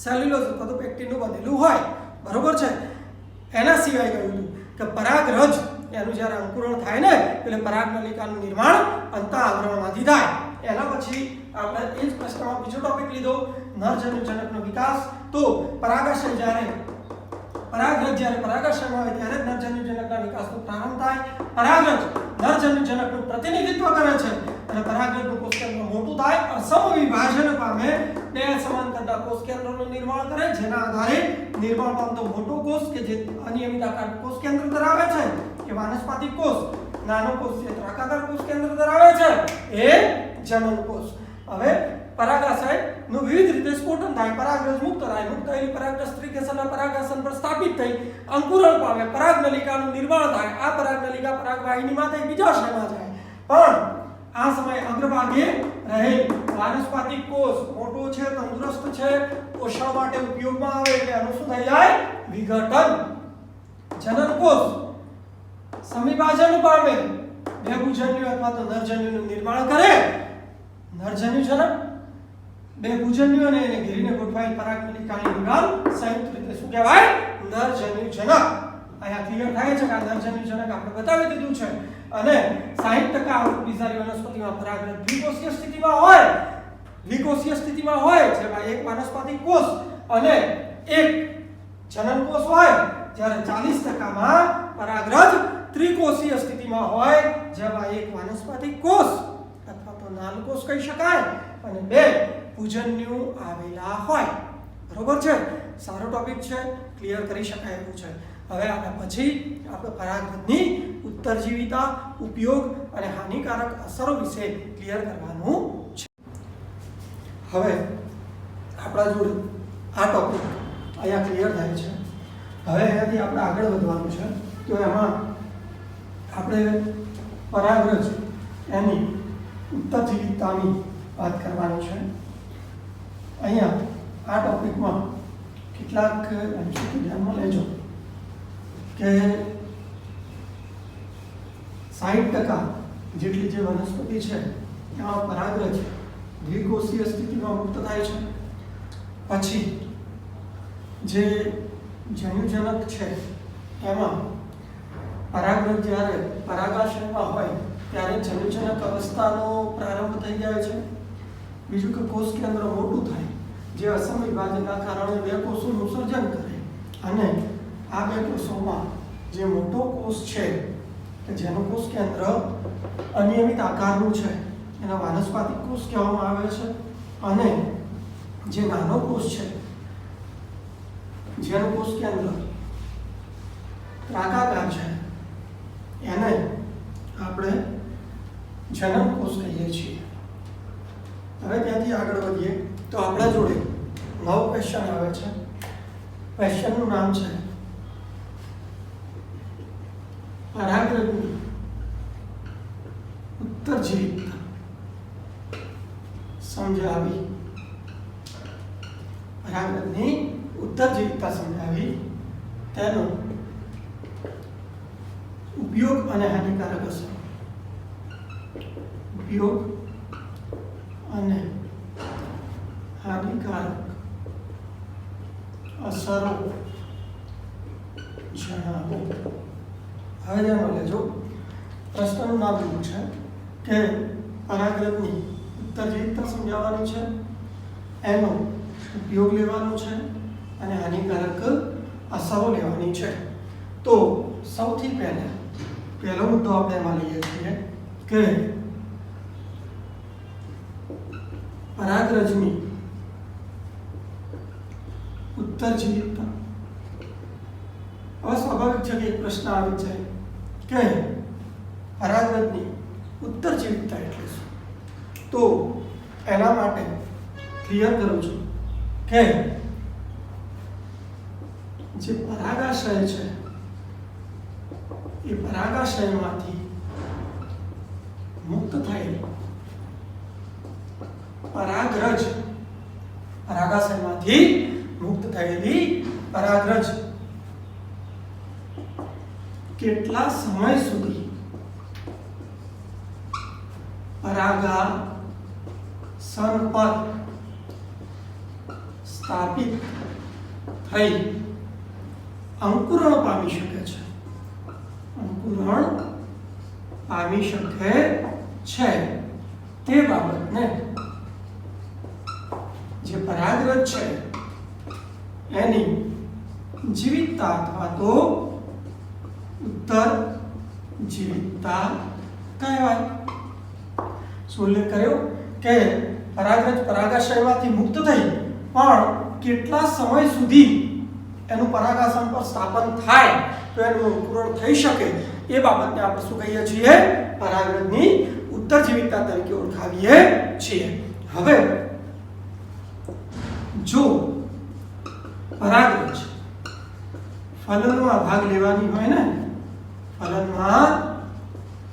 સેલ્યુલોઝ અથવા તો પેક્ટિનનું બનેલું હોય, બરોબર છે. એના સિવાય કહ્યું હતું કે પરાગરજ એનું જ્યારે અંકુરણ થાય ને એટલે પરાગનલિકાનું નિર્માણ અંતઃઆવરણમાંથી થાય. એના પછી આપણે એ જ પ્રશ્નમાં બીજો ટોપિક લીધો, નરજન્યુજનકનો વિકાસ. તો પરાગાશય જ્યારે પરાગરજ જ્યારે પરાગાશયમાં હોય ત્યારે જ નરજન્યુજનકના વિકાસનો પ્રારંભ થાય. પરાગરજ નરજન્યુજનકનું પ્રતિનિધિત્વ કરે છે અને પરાગરજનું કોષ કેન્દ્ર મોટું થાય, અસમ વિભાજન પામે, બે સમાંતરના કોષ કેન્દ્રોનું નિર્માણ કરે, જેના આધારે નિર્માણ પામતો મોટો કોષ કે જે અનિયમિત આકાર કોષ કેન્દ્ર ધરાવે છે એ વાનસ્પાતિક કોષ, નાનો કોષ જે ત્રાકાકાર કોષ કેન્દ્ર ધરાવે છે એ જનન કોષ. હવે પરાગાશયનું વિવિધ રીતે સ્ફોટન થાય, પરાગરજ મુક્ત થાય, મુક્ત થયેલી પરાગરજ સ્ત્રીકેસરના પરાગાસન પર સ્થાપિત થઈ અંકુરણ પામે, પરાગનલિકાનું નિર્માણ થાય. આ પરાગનલિકા પરાગવાહિનીમાંથી બીજા શયમાં જાય. પણ આ સમયે અગ્રભાગે રહેલ વાનસ્પાતિક કોષ મોટો છે, તંદુરસ્ત છે, પોષણ માટે ઉપયોગમાં આવે એટલે એનું શું થઈ જાય? વિઘટન. જનન કોષ સમિભાજન પામે, બે ભુજન્યુ અથવા તો નરજન્યુનું નિર્માણ કરે. નરજન્યુજનક બે ભુજન્યુ અને એને ઘેરીને ગોઠવાયેલ પરાગનલિકાની દિવાલ સંયુક્ત રીતે શું કહેવાય? નરજન્યુજનક. અહીંયા ક્લિયર થાય છે કે આ નરજન્યુજનક આપણે બતાવી દીધું છે. અને 60% આવૃત્તિશાળી વનસ્પતિમાં પરાગરજ દ્વિકોષીય સ્થિતિમાં હોય, દ્વિકોષીય સ્થિતિમાં હોય, જેમાં એક વાનસ્પતિક કોષ અને એક જનન કોષ હોય, જ્યારે 40%માં પરાગરજ ત્રિકોષીય સ્થિતિમાં હોય, જેમાં એક વાનસ્પતિક કોષ અથવા તો નાલ કોષ કહી શકાય અને બે ભુજન્યુ આવેલા હોય. બરોબર છે? સારો ટોપિક છે, ક્લિયર કરી શકાય એવું છે. હવે આના પછી આપણે પરાગરજની ઉત્તરજીવિતા, ઉપયોગ અને હાનિકારક અસરો વિશે ક્લિયર કરવાનું છે. હવે આપણા જોડે આ ટોપિક અહીંયા ક્લિયર થાય છે. હવે અહીંયાથી આપણે આગળ વધવાનું છે. તો એમાં આપણે પરાગરજ એની ઉત્તરજીવિતાની વાત કરવાની છે. અહીંયા આ ટોપિકમાં કેટલાક અંશો ધ્યાનમાં લેજો કે 60% જેટલી જે વનસ્પતિ છે એમાં પરાગરજ દ્વિકોષીય સ્થિતિમાં મુક્ત થાય છે. પછી જે જન્યુજનક છે એમાં પરાગરજ જ્યારે પરાગાશયમાં હોય ત્યારે જન્યુજનક અવસ્થાનો પ્રારંભ થઈ જાય છે. બીજું કે કોષ કેન્દ્ર મોટું થાય, જે અસમ વિભાજનના કારણે બે કોષોનું સર્જન કરે અને આ બે કોષોમાં જે મોટો કોષ છે કે જેનું કોષ કેન્દ્ર અનિયમિત આકારનું છે એને વાનસ્પાતિક કોષ કહેવામાં આવે છે. અને જે નાનો કોષ છે જેનું કોષ કેન્દ્ર ત્રાકાકાર છે એને આપણે જનન કોષ કહીએ છીએ. હવે ત્યાંથી આગળ વધીએ તો આપણા જોડે નવો ક્વેશ્ચન આવે છે. ક્વેશ્ચનનું નામ છે પરાગરજની ઉત્તરજીવિતા સમજાવી. પરાગરજની ઉત્તરજીવિતા સમજાવી, તેનો ઉપયોગ અને હાનિકારક અસર. ઉપયોગ અને હાનિકારક અસરો જણાવો. હવે ધ્યાનમાં લેજો, પ્રશ્નનું નામ એવું છે કે પરાગરજની ઉત્તરજીવિતા સમજાવવાની છે, એનો ઉપયોગ લેવાનો છે અને હાનિકારક અસરો લેવાની છે. તો સૌથી પહેલો મુદ્દો આપણે એમાં લઈએ છીએ કે પરાગરજની ઉત્તરજીવિતા. હવે સ્વાભાવિક છે કે એક પ્રશ્ન આવી જાય કે પરાગરજની ઉત્તરજીવિતા એટલે શું? તો એના માટે ક્લિયર કરું છું કે જે પરાગાશય છે એ પરાગાશયમાંથી મુક્ત થયેલી પરાગરજ, પરાગાશયમાંથી મુક્ત થયેલી પરાગરજ કેટલા સમય સુધી પરાગાસન પર સ્થાપિત થઈ અંકુરણ પામી શકે છે, અંકુરણ પામી શકે છે તે બાબતને જે પરાગરજ છે એની જીવિતતા અથવા તો ઉત્તર જીવિતતા કહેવાય. શું ઉલ્લેખ કર્યો કે પરાગરજ પરાગાશયમાંથી મુક્ત થઈ પણ કેટલા સમય સુધી એનું પરાગાસન પર સ્થાપન થાય તો એનું અંકુરણ થઈ શકે એ બાબતને આપણે શું કહીએ છીએ? પરાગરજની ઉત્તર જીવિતતા તરીકે ઓળખાવીએ છીએ. હવે જો પરાગરજ ફલનમાં ભાગ લેવાની હોય ને, ફલનમાં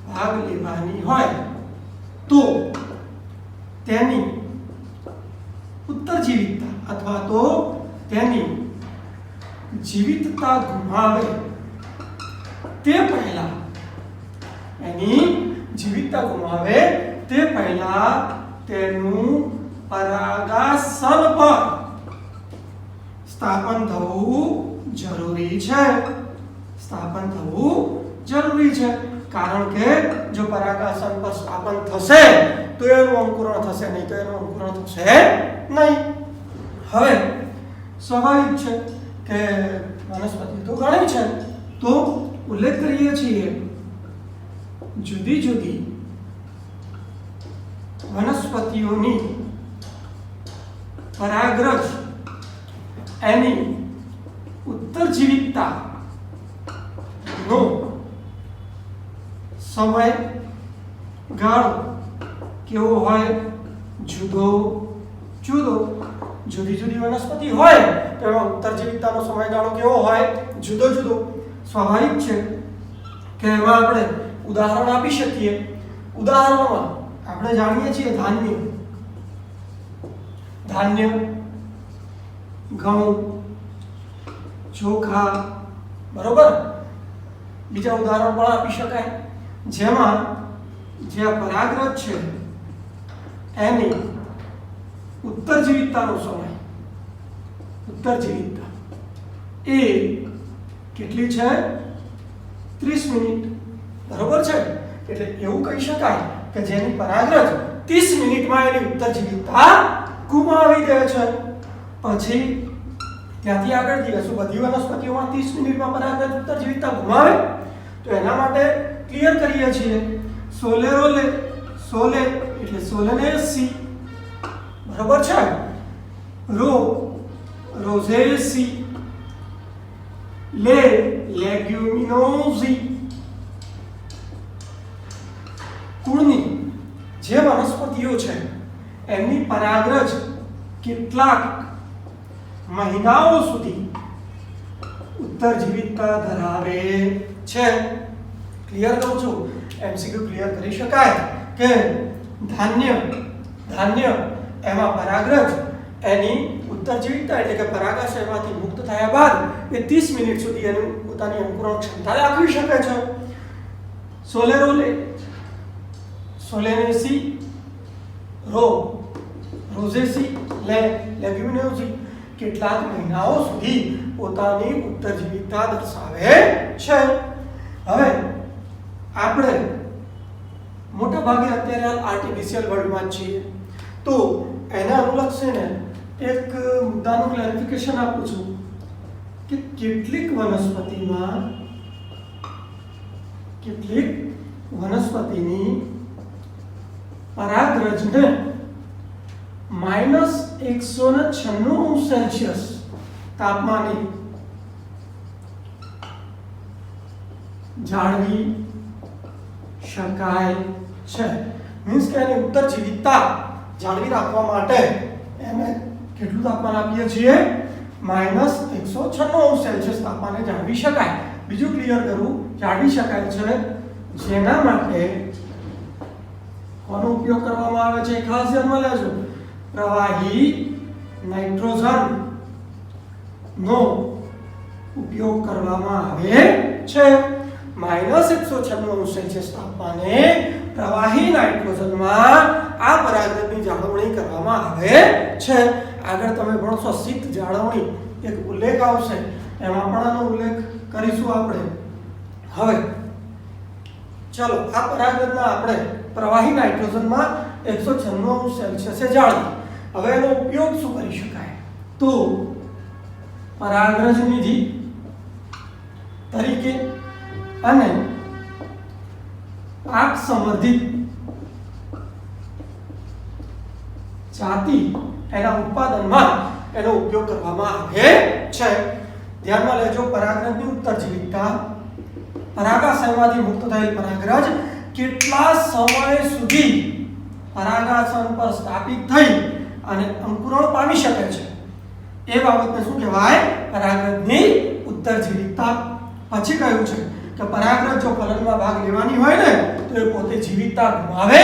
ભાગ લેવાની હોય તો તેની ઉત્તર જીવિતતા અથવા તો તેની જીવિતતા ગુમાવે તે પહેલા, એની જીવિતતા ગુમાવે તે પહેલા તેનું પરાગાસન પર સ્થાપન થવું જરૂરી છે, સ્થાપન થવું જરૂરી છે. કારણ કે જો પરાગાસન પર સ્થાપન થશે તો એનું અંકુરણ થશે નહીં, તો એનું અંકુરણ થશે નહીં. હવે સ્વાભાવિક છે કે વનસ્પતિ તો ઘણી છે, તો ઉલ્લેખ કરીએ છીએ જુદી જુદી વનસ્પતિઓની પરાગરજ એની ઉત્તર જીવિતતા નો સમય ગાળો કેવો હોય? જુદો જુદો. જુદી જુદી વનસ્પતિ હોય તો એમાં ઉત્તર જીવિતતાનો સમયગાળો કેવો હોય? જુદો જુદો. સ્વાભાવિક છે કે એમાં આપણે ઉદાહરણ આપી શકીએ. ઉદાહરણમાં આપણે જાણીએ છીએ ધાન્ય, ધાન્ય, ઘઉં, ચોખા, બરોબર. બીજા ઉદાહરણ પણ આપી શકાય જેમાં જે પરાગરજ છે એની ઉત્તર જીવિતતાનો સમય, ઉત્તર જીવિતતા એ કેટલી છે? 30 મિનિટ, બરોબર છે. એટલે એવું કહી શકાય કે જેની પરાગરજ 30 મિનિટમાં એની ઉત્તર જીવિતતા ગુમાવી દે છે. પછી ત્યાંથી આગળ જઈએ, શું બધી વનસ્પતિઓમાં 30 મિનિટમાં પરાગરજ ઉત્તર જીવિતતા ગુમાવે? તો એના માટે ક્લિયર કરીએ છીએ. સોલેરોલે, સોલે એટલે સોલેનેસી, બરોબર છે. રો, રોઝેસી. લે, લેગ્યુમિનોઝી. કુળની જે વનસ્પતિઓ છે એમની પરાગરજ કેટલાક મહિનાઓ સુધી ઉત્તર જીવિતતા ધરાવે છે. ક્લિયર કહું છું, એમસીક્યુ ક્લિયર કરી શકાય કે ધાન્ય, ધાન્ય એમાં પરાગરજ એની ઉત્તર જીવિતતા એટલે કે પરાગાશયમાંથી મુક્ત થયા બાદ એ 30 મિનિટ સુધી એની પોતાની અંકુરણ ક્ષમતા રાખવી શકે છે. સોલેરોલે, સોલેનેસી, રો, રોઝેસી, લે, લેગ્યુમિનોઝી કેટલાક મહિનાઓ સુધી પોતાની ઉત્તર જીવિતતા દર્શાવે છે. હવે આપણે મોટા ભાગે અત્યારે આર્ટિફિશિયલ વર્લ્ડમાં છીએ, તો એના અનુલક્ષીને એક મુદ્દાનું ક્લેરિફિકેશન આપું છું કે કેટલીક વનસ્પતિની પરાગરજને -196 તાપમાને જાળવી શકાય છે. મીન્સ કે એની ઉત્તર જીવિતતા જાળવી રાખવા માટે એને કેટલું તાપમાન આપીએ છીએ? -196 તાપમાને જાળવી શકાય. બીજું ક્લિયર કરું, જાળવી શકાય છે જેના માટે કોનો ઉપયોગ કરવામાં આવે છે ખાસ ધ્યાનમાં લેજો પ્રવાહી નાઇટ્રોજન નો ઉપયોગ કરવામાં આવે છે -196°C તાપમાને પ્રવાહી નાઇટ્રોજનમાં આ પરાગરજની જાળવણી કરવામાં આવે છે આગળ તમે ભણશો શીત જાળવણી એક ઉલ્લેખ આવશે એમાં પણ આનો ઉલ્લેખ કરીશું આપણે હવે ચલો આ પરાગરજના આપણે પ્રવાહી નાઇટ્રોજનમાં 196°C જાળવી હવે એનો ઉપયોગ શું કરી શકાય તો પરાગરજ નિધિ તરીકે અને પાક સંવર્ધિત જાતિ એના ઉત્પાદનમાં એનો ઉપયોગ કરવામાં આવે છે ધ્યાનમાં લેજો પરાગરજની ઉત્તરજીવિતતા પરાગાશયમાંથી મુક્ત થયેલ પરાગરજ કેટલા સમય સુધી પરાગાસન પર સ્થાપિત થઈ અને અંકુરણ પામી શકે છે એ બાબતને શું કહેવાય પરાગરજની ઉત્તરજીવિતતા પછી કહ્યું છે કે પરાગરજ જો ફલનમાં ભાગ લેવાની હોય ને તો એ પોતે જીવિતતા ગુમાવે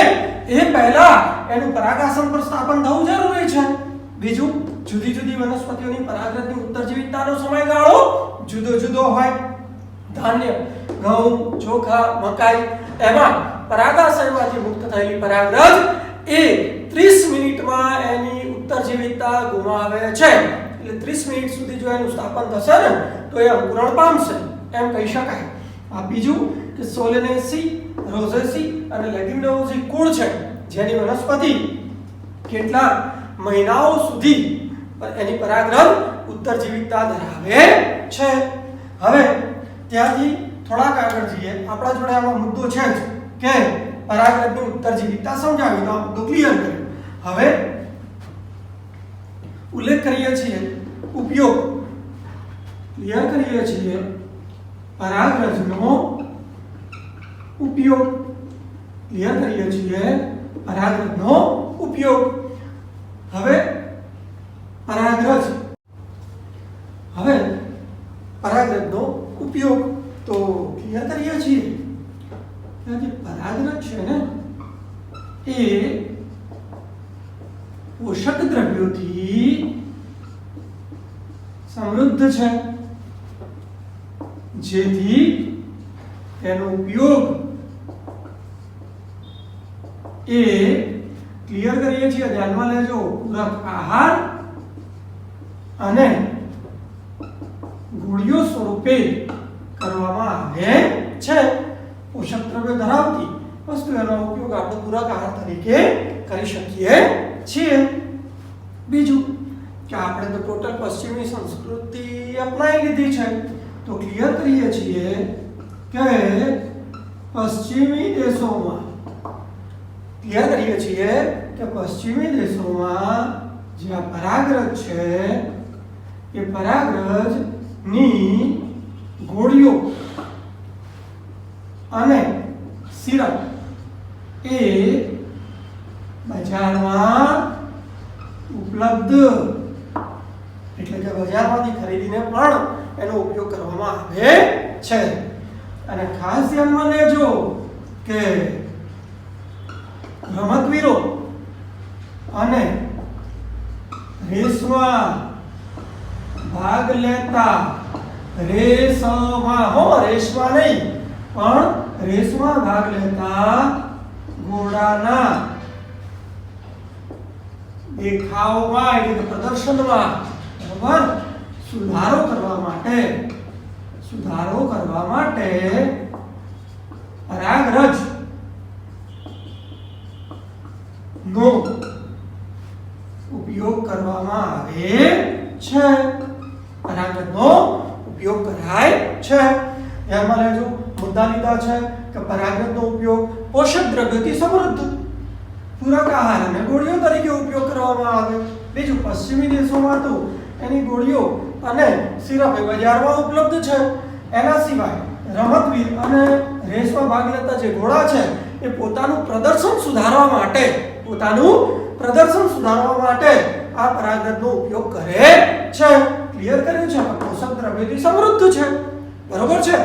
એ પહેલા એનું પરાગાસન પર સ્થાપન થવું જરૂરી છે બીજું જુદી જુદી વનસ્પતિઓની પરાગરજની ઉત્તરજીવિતતાનો સમયગાળો જુદો જુદો હોય ધાન્ય ઘઉં ચોખા મકાઈ એમાં પરાગાશયમાંથી મુક્ત થયેલી પરાગરજ એ 30 મિનિટમાં એની ઉત્તરજીવિતતા ગુમાવે છે એટલે 30 મિનિટ સુધી જો એનું સ્થાપન થશે ને તો એ અંકુરણ પામશે એમ કહી શકાય આ બીજું કે સોલેનેસી રોઝેસી અને લેગ્યુમિનોઝી કુળ છે જેની વનસ્પતિ કેટલા મહિનાઓ સુધી એની પરાગરજ ઉત્તરજીવિતતા ધરાવે છે હવે ત્યાંથી થોડાક આગળ જઈએ આપણા જોડે આમાં મુદ્દો છે જ કે પરાગરજની ઉત્તરજીવિતતા સમજાવી તો આ મુદ્દો ક્લિયર કર્યો હવે ઉલ્લેખ કરીએ છીએ ઉપયોગ ક્લિયર કરીએ છીએ પરાગરજનો ઉપયોગ ક્લિયર કરીએ છીએ પરાગરજનો ઉપયોગ હવે પરાગરજનો ઉપયોગ તો ક્લિયર કરીએ છીએ કે જે પરાગરજ છે ને એ પોષક દ્રવ્યોથી સમૃદ્ધ છે જેથી તેનો ઉપયોગ એ ક્લિયર કરીએ છીએ ધ્યાનમાં લેજો પૂરક આહાર અને ગોળીઓ સ્વરૂપે કરવામાં આવે છે પોષક દ્રવ્યો ધરાવતી વસ્તુ એનો ઉપયોગ આપણે પૂરક આહાર તરીકે કરી શકીએ છીએ બીજું કે આપણે તો ટોટલ પશ્ચિમી સંસ્કૃતિ અપનાવી લીધી છે તો ક્લિયર કરીએ છીએ કે પશ્ચિમી દેશોમાં જે આ પરાગરજ છે એ પરાગરજની ગોળીઓ અને સિરપ એ બજારમાં ઉપલબ્ધ એટલે કે બજારમાંથી ખરીદીને પણ એનો ઉપયોગ કરવામાં આવે છે અને ખાસ ધ્યાનમાં લેજો કે રમતવીરો અને રેસમાં ભાગ લેતા રેસમાં નહીં પણ રેસમાં ભાગ લેતા ઘોડાના દેખાવમાં એટલે કે પ્રદર્શનમાં બરાબર સુધારો કરવા માટે પરાગરજ નો ઉપયોગ કરવામાં આવે છે પરાગરજનો ઉપયોગ કરાય છે ધ્યાનમાં લેજો મુદ્દા લીધા છે કે પરાગરજનો ઉપયોગ પોષક દ્રવ્યોથી સમૃદ્ધ પૂરક આહાર અને ગોળીઓ તરીકે ઉપયોગ કરવામાં આવે બીજું પશ્ચિમી દેશોમાં તો એની ગોળીઓ અને સિરપ એ બજારમાં ઉપલબ્ધ છે એના સિવાય રમતવીર અને રેસમાં ભાગ લેતા જે ઘોડા છે એ પોતાનું પ્રદર્શન સુધારવા માટે આ પરાગરજનો ઉપયોગ કરે છે ક્લિયર કર્યું છે પોષક દ્રવ્યોથી સમૃદ્ધ છે બરોબર છે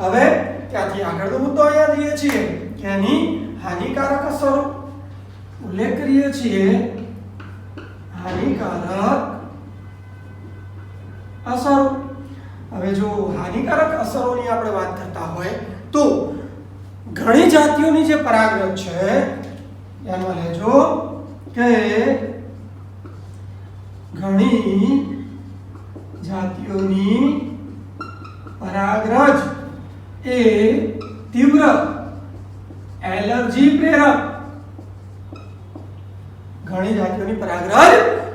હવે ત્યાંથી આગળનો મુદ્દો અહીંયા લઈએ છીએ કે એની હાનિકારક અસરો ઉલ્લેખ કરીએ છીએ હાનિકારક અસરો. હવે જો હાનિકારક અસરોની આપણે વાત કરતા હોય તો ઘણી જાતિઓની જે પરાગરજ છે ધ્યાનમાં લેજો કે ઘણી જાતિઓની પરાગરજ એ તીવ્ર એલર્જી પ્રેરક. ઘણી જાતિઓની પરાગરજ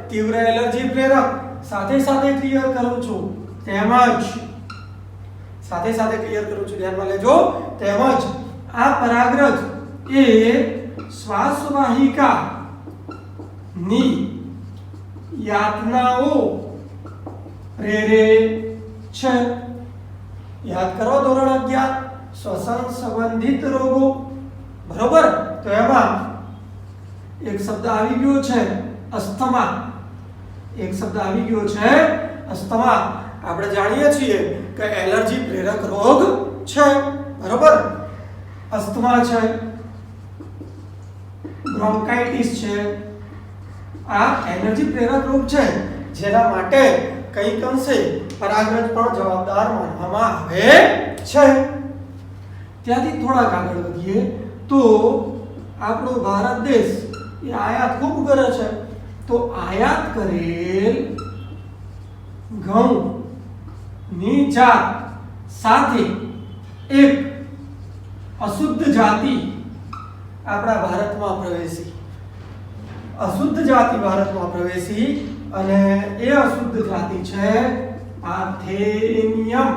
તીવ્ર એલર્જી પ્રેરક. સાથે સાથે ક્લિયર કરું છું તેમજ ધ્યાનમાં લેજો તેમજ આ પરાગરજ એ શ્વાસવાહિકા ની યાતનાઓ પ્રેરે છે. યાદ કરો ધોરણ 11 શ્વસન સંબંધિત રોગો, બરોબર. તો એમાં એક શબ્દ આવી ગયો છે અસ્થમા. આપણે જાણીએ છીએ કે એલર્જી પ્રેરક રોગ છે, બરોબર. અસ્થમા છે, બ્રોન્કાઇટિસ છે, આ એલર્જી પ્રેરક રોગ છે જેના માટે કઈક અંશે પરાગરજ પણ જવાબદાર માનવામાં આવે છે. ત્યાંથી થોડાક આગળ વધીએ તો આપણો ભારત દેશ એ આયાત ખૂબ કરે છે. તો આયાત કરેલ ઘઉં ની જાત સાથે એક અશુદ્ધ જાતિ આપણા ભારતમાં પ્રવેશી અને એ અશુદ્ધ જાતિ છે પાર્થેનિયમ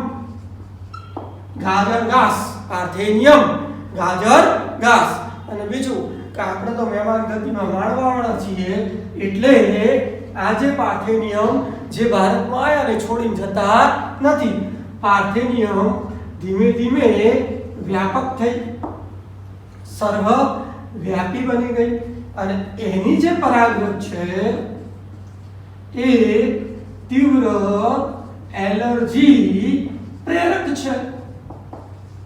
ગાજર ઘાસ. અને બીજું કે આપણે તો મહેમાન ગતિમાં માણવાવાળા છીએ એટલે આ જે પાર્થેનિયમ જે ભારતમાં આવ્યા ને છોડીને જતા નથી. પાર્થેનિયમ ધીમે ધીમે વ્યાપક થઈ સર્વવ્યાપી બની ગઈ અને એની જે પરાગરજ છે એ તીવ્ર એલર્જી પ્રેરક છે,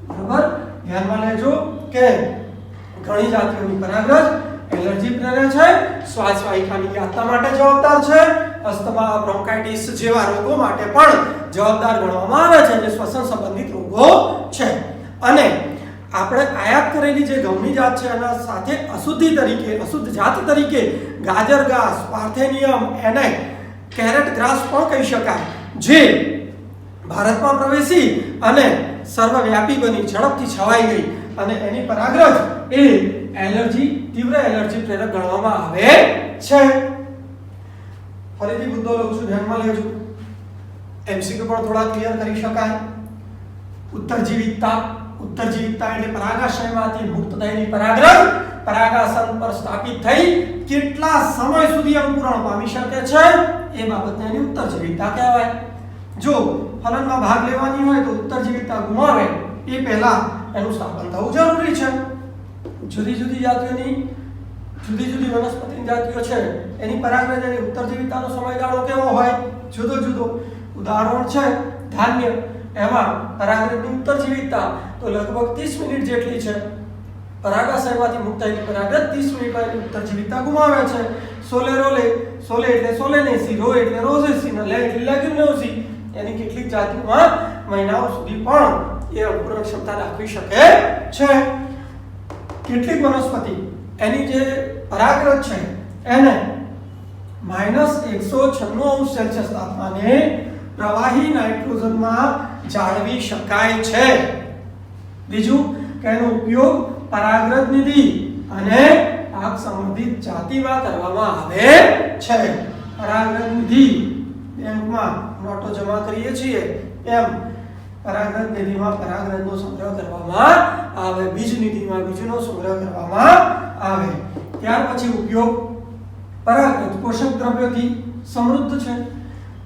બરાબર. ધ્યાનમાં લેજો કે ઘણી જાતિઓની પરાગરજ એલર્જી પ્રેરે છે, શ્વાસવાહિકાની યાતના માટે જવાબદાર છે, અસ્થમા, બ્રોન્કાઇટિસ જેવા રોગો માટે પણ જવાબદાર ગણવામાં આવે છે, જે શ્વસન સંબંધિત રોગો છે. અને આપણે આયાત કરેલી જે ઘઉંની જાત છે એના સાથે અશુદ્ધ જાતિ તરીકે ગાજર ઘાસ, પાર્થેનિયમ, એને કેરેટ ગ્રાસ પણ કહી શકાય, જે ભારતમાં પ્રવેશી અને સર્વવ્યાપી બની ઝડપથી છવાઈ ગઈ અને એની પરાગરજ એ તીવ્ર એલર્જી પ્રેરક ગણવામાં આવે છે. ફરીથી મુદ્દો લઉં છું, ધ્યાનમાં લેજો. એમસીક્યુ પણ થોડા ક્લિયર કરી શકાય. ઉત્તરજીવિતતા એટલે પરાગાશયમાંથી મુક્ત થયેલી પરાગરજ પરાગાસન પર સ્થાપિત થઈ કેટલા સમય સુધી અંકુરણ પામી શકે છે એ બાબતને એની ઉત્તરજીવિતતા કહેવાય. જો ફલનમાં ભાગ લેવાની હોય તો ઉત્તરજીવિતતા ગુમાવે એ પહેલા એનું સ્થાપન થવું જરૂરી છે. જુદી જુદી વનસ્પતિની જાતિઓ છે એની પરાગરજ અને ઉત્તરજીવિતતાનો સમયગાળો કેવો હોય? જુદો. ઉદાહરણ છે ધાન્ય, એમાં પરાગરજની ઉત્તરજીવિતતા તો લગભગ 30 મિનિટ જેટલી છે. પરાગાશયમાંથી મુક્ત થયેલી પરાગરજ 30 મિનિટમાં એની ઉત્તરજીવિતતા ગુમાવે છે. સોલે એટલે સોલેનેસી, રો એટલે રોઝેસી, લે એટલે લેગ્યુમિનોસી, એની કેટલીક જાતિઓમાં મહિનાઓ સુધી પણ એ અંકુરણ ક્ષમતા રાખવી શકે છે. કેટલીક વનસ્પતિ એની જે પરાગરજ છે એને -196°C તાપમાને પ્રવાહી નાઇટ્રોજનમાં જાળવી શકાય છે. બીજું કે એનો ઉપયોગ પરાગરજ નિધિ અને પાક સંબંધિત જાતિમાં કરવામાં આવે છે. પરાગરજ નિધિ બેંકમાં નોટો જમા કરીએ છીએ એમ પરાગરજ નિધિમાં પરાગરજનો સંગ્રહ કરવામાં આવે, બીજ નિધિમાં બીજનો સંગ્રહ કરવામાં આવે. ત્યાર પછી ઉપયોગ. પરાગરજ પોષક દ્રવ્યોથી સમૃદ્ધ છે,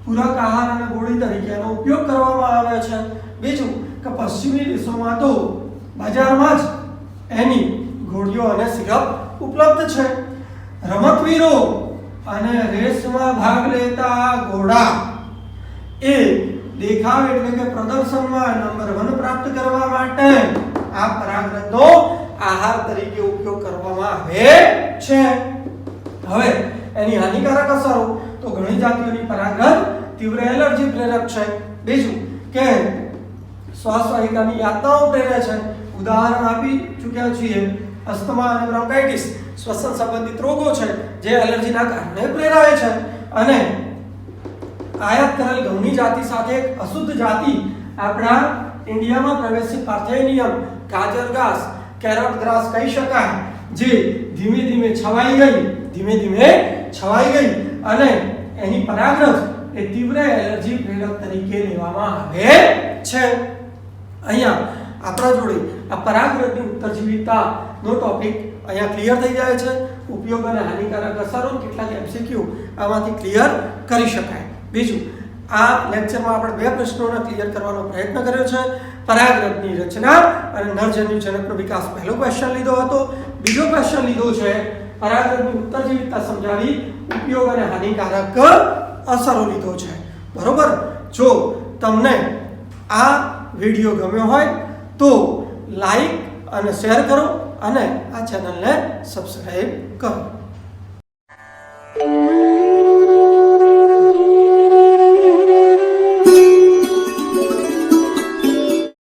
પૂરક આહાર અને ગોળી તરીકે એનો ઉપયોગ કરવામાં આવે છે. બીજું કે પશ્ચિમી દેશોમાં તો બજારમાં જ એની ગોળીઓ અને સિરપ ઉપલબ્ધ છે. રમતવીરો અને રેસમાં ભાગ લેતા ઘોડા એ દેખાવ એટલે કે પ્રદર્શનમાં નંબર 1 પ્રાપ્ત કરવા માટે આ પરાગરજનો આહાર તરીકે ઉપયોગ કરવામાં આવે છે. હવે એની હાનિકારક અસરો તો ઘણી જાતિઓની પરાગરજ તીવ્ર એલર્જી પ્રેરક છે. બીજું કે શ્વાસવાહિકાની યાતનાઓ પ્રેરે છે. ઉદાહરણ આપી ચૂક્યા છીએ અસ્થમા અને બ્રોન્કાઇટિસ શ્વસન સંબંધિત રોગો છે જે એલર્જીના કારણે પ્રેરાય છે. અને આયાત કરેલ ઘઉંની જાતિ સાથે એક અશુદ્ધ જાતિ આપણા ઇન્ડિયામાં પ્રવેશી પાર્થેનિયમ ગાજર ઘાસ કેરોટ ગ્રાસ કહી શકાય, જે ધીમે ધીમે છવાઈ ગઈ અને એની પરાગરજ એ તીવ્ર એલર્જી પ્રેરક તરીકે લેવામાં આવે છે. અહીંયા આપણા જોડે આ પરાગરજની ઉત્તરજીવિતાનો ટોપિક અહીંયા ક્લિયર થઈ જાય છે. ઉપયોગ અને હાનિકારક અસરો કેટલાક એમસીક્યુ આમાંથી ક્લિયર કરી શકાય. બીજું આ લેક્ચરમાં આપણે બે પ્રશ્નોને ક્લિયર કરવાનો પ્રયત્ન કર્યો છે. પરાગરજની રચના અને નરજન્યુજનકનો વિકાસ પહેલો ક્વેશ્ચન લીધો હતો. બીજો ક્વેશ્ચન લીધો છે પરાગરજની ઉત્તરજીવિતા સમજાવી ઉપયોગ અને હાનિકારક અસરો લીધો છે. બરોબર. જો તમને આ વિડિયો ગમ્યો હોય તો લાઈક અને શેર કરો અને આ ચેનલને સબસ્ક્રાઇબ કરો.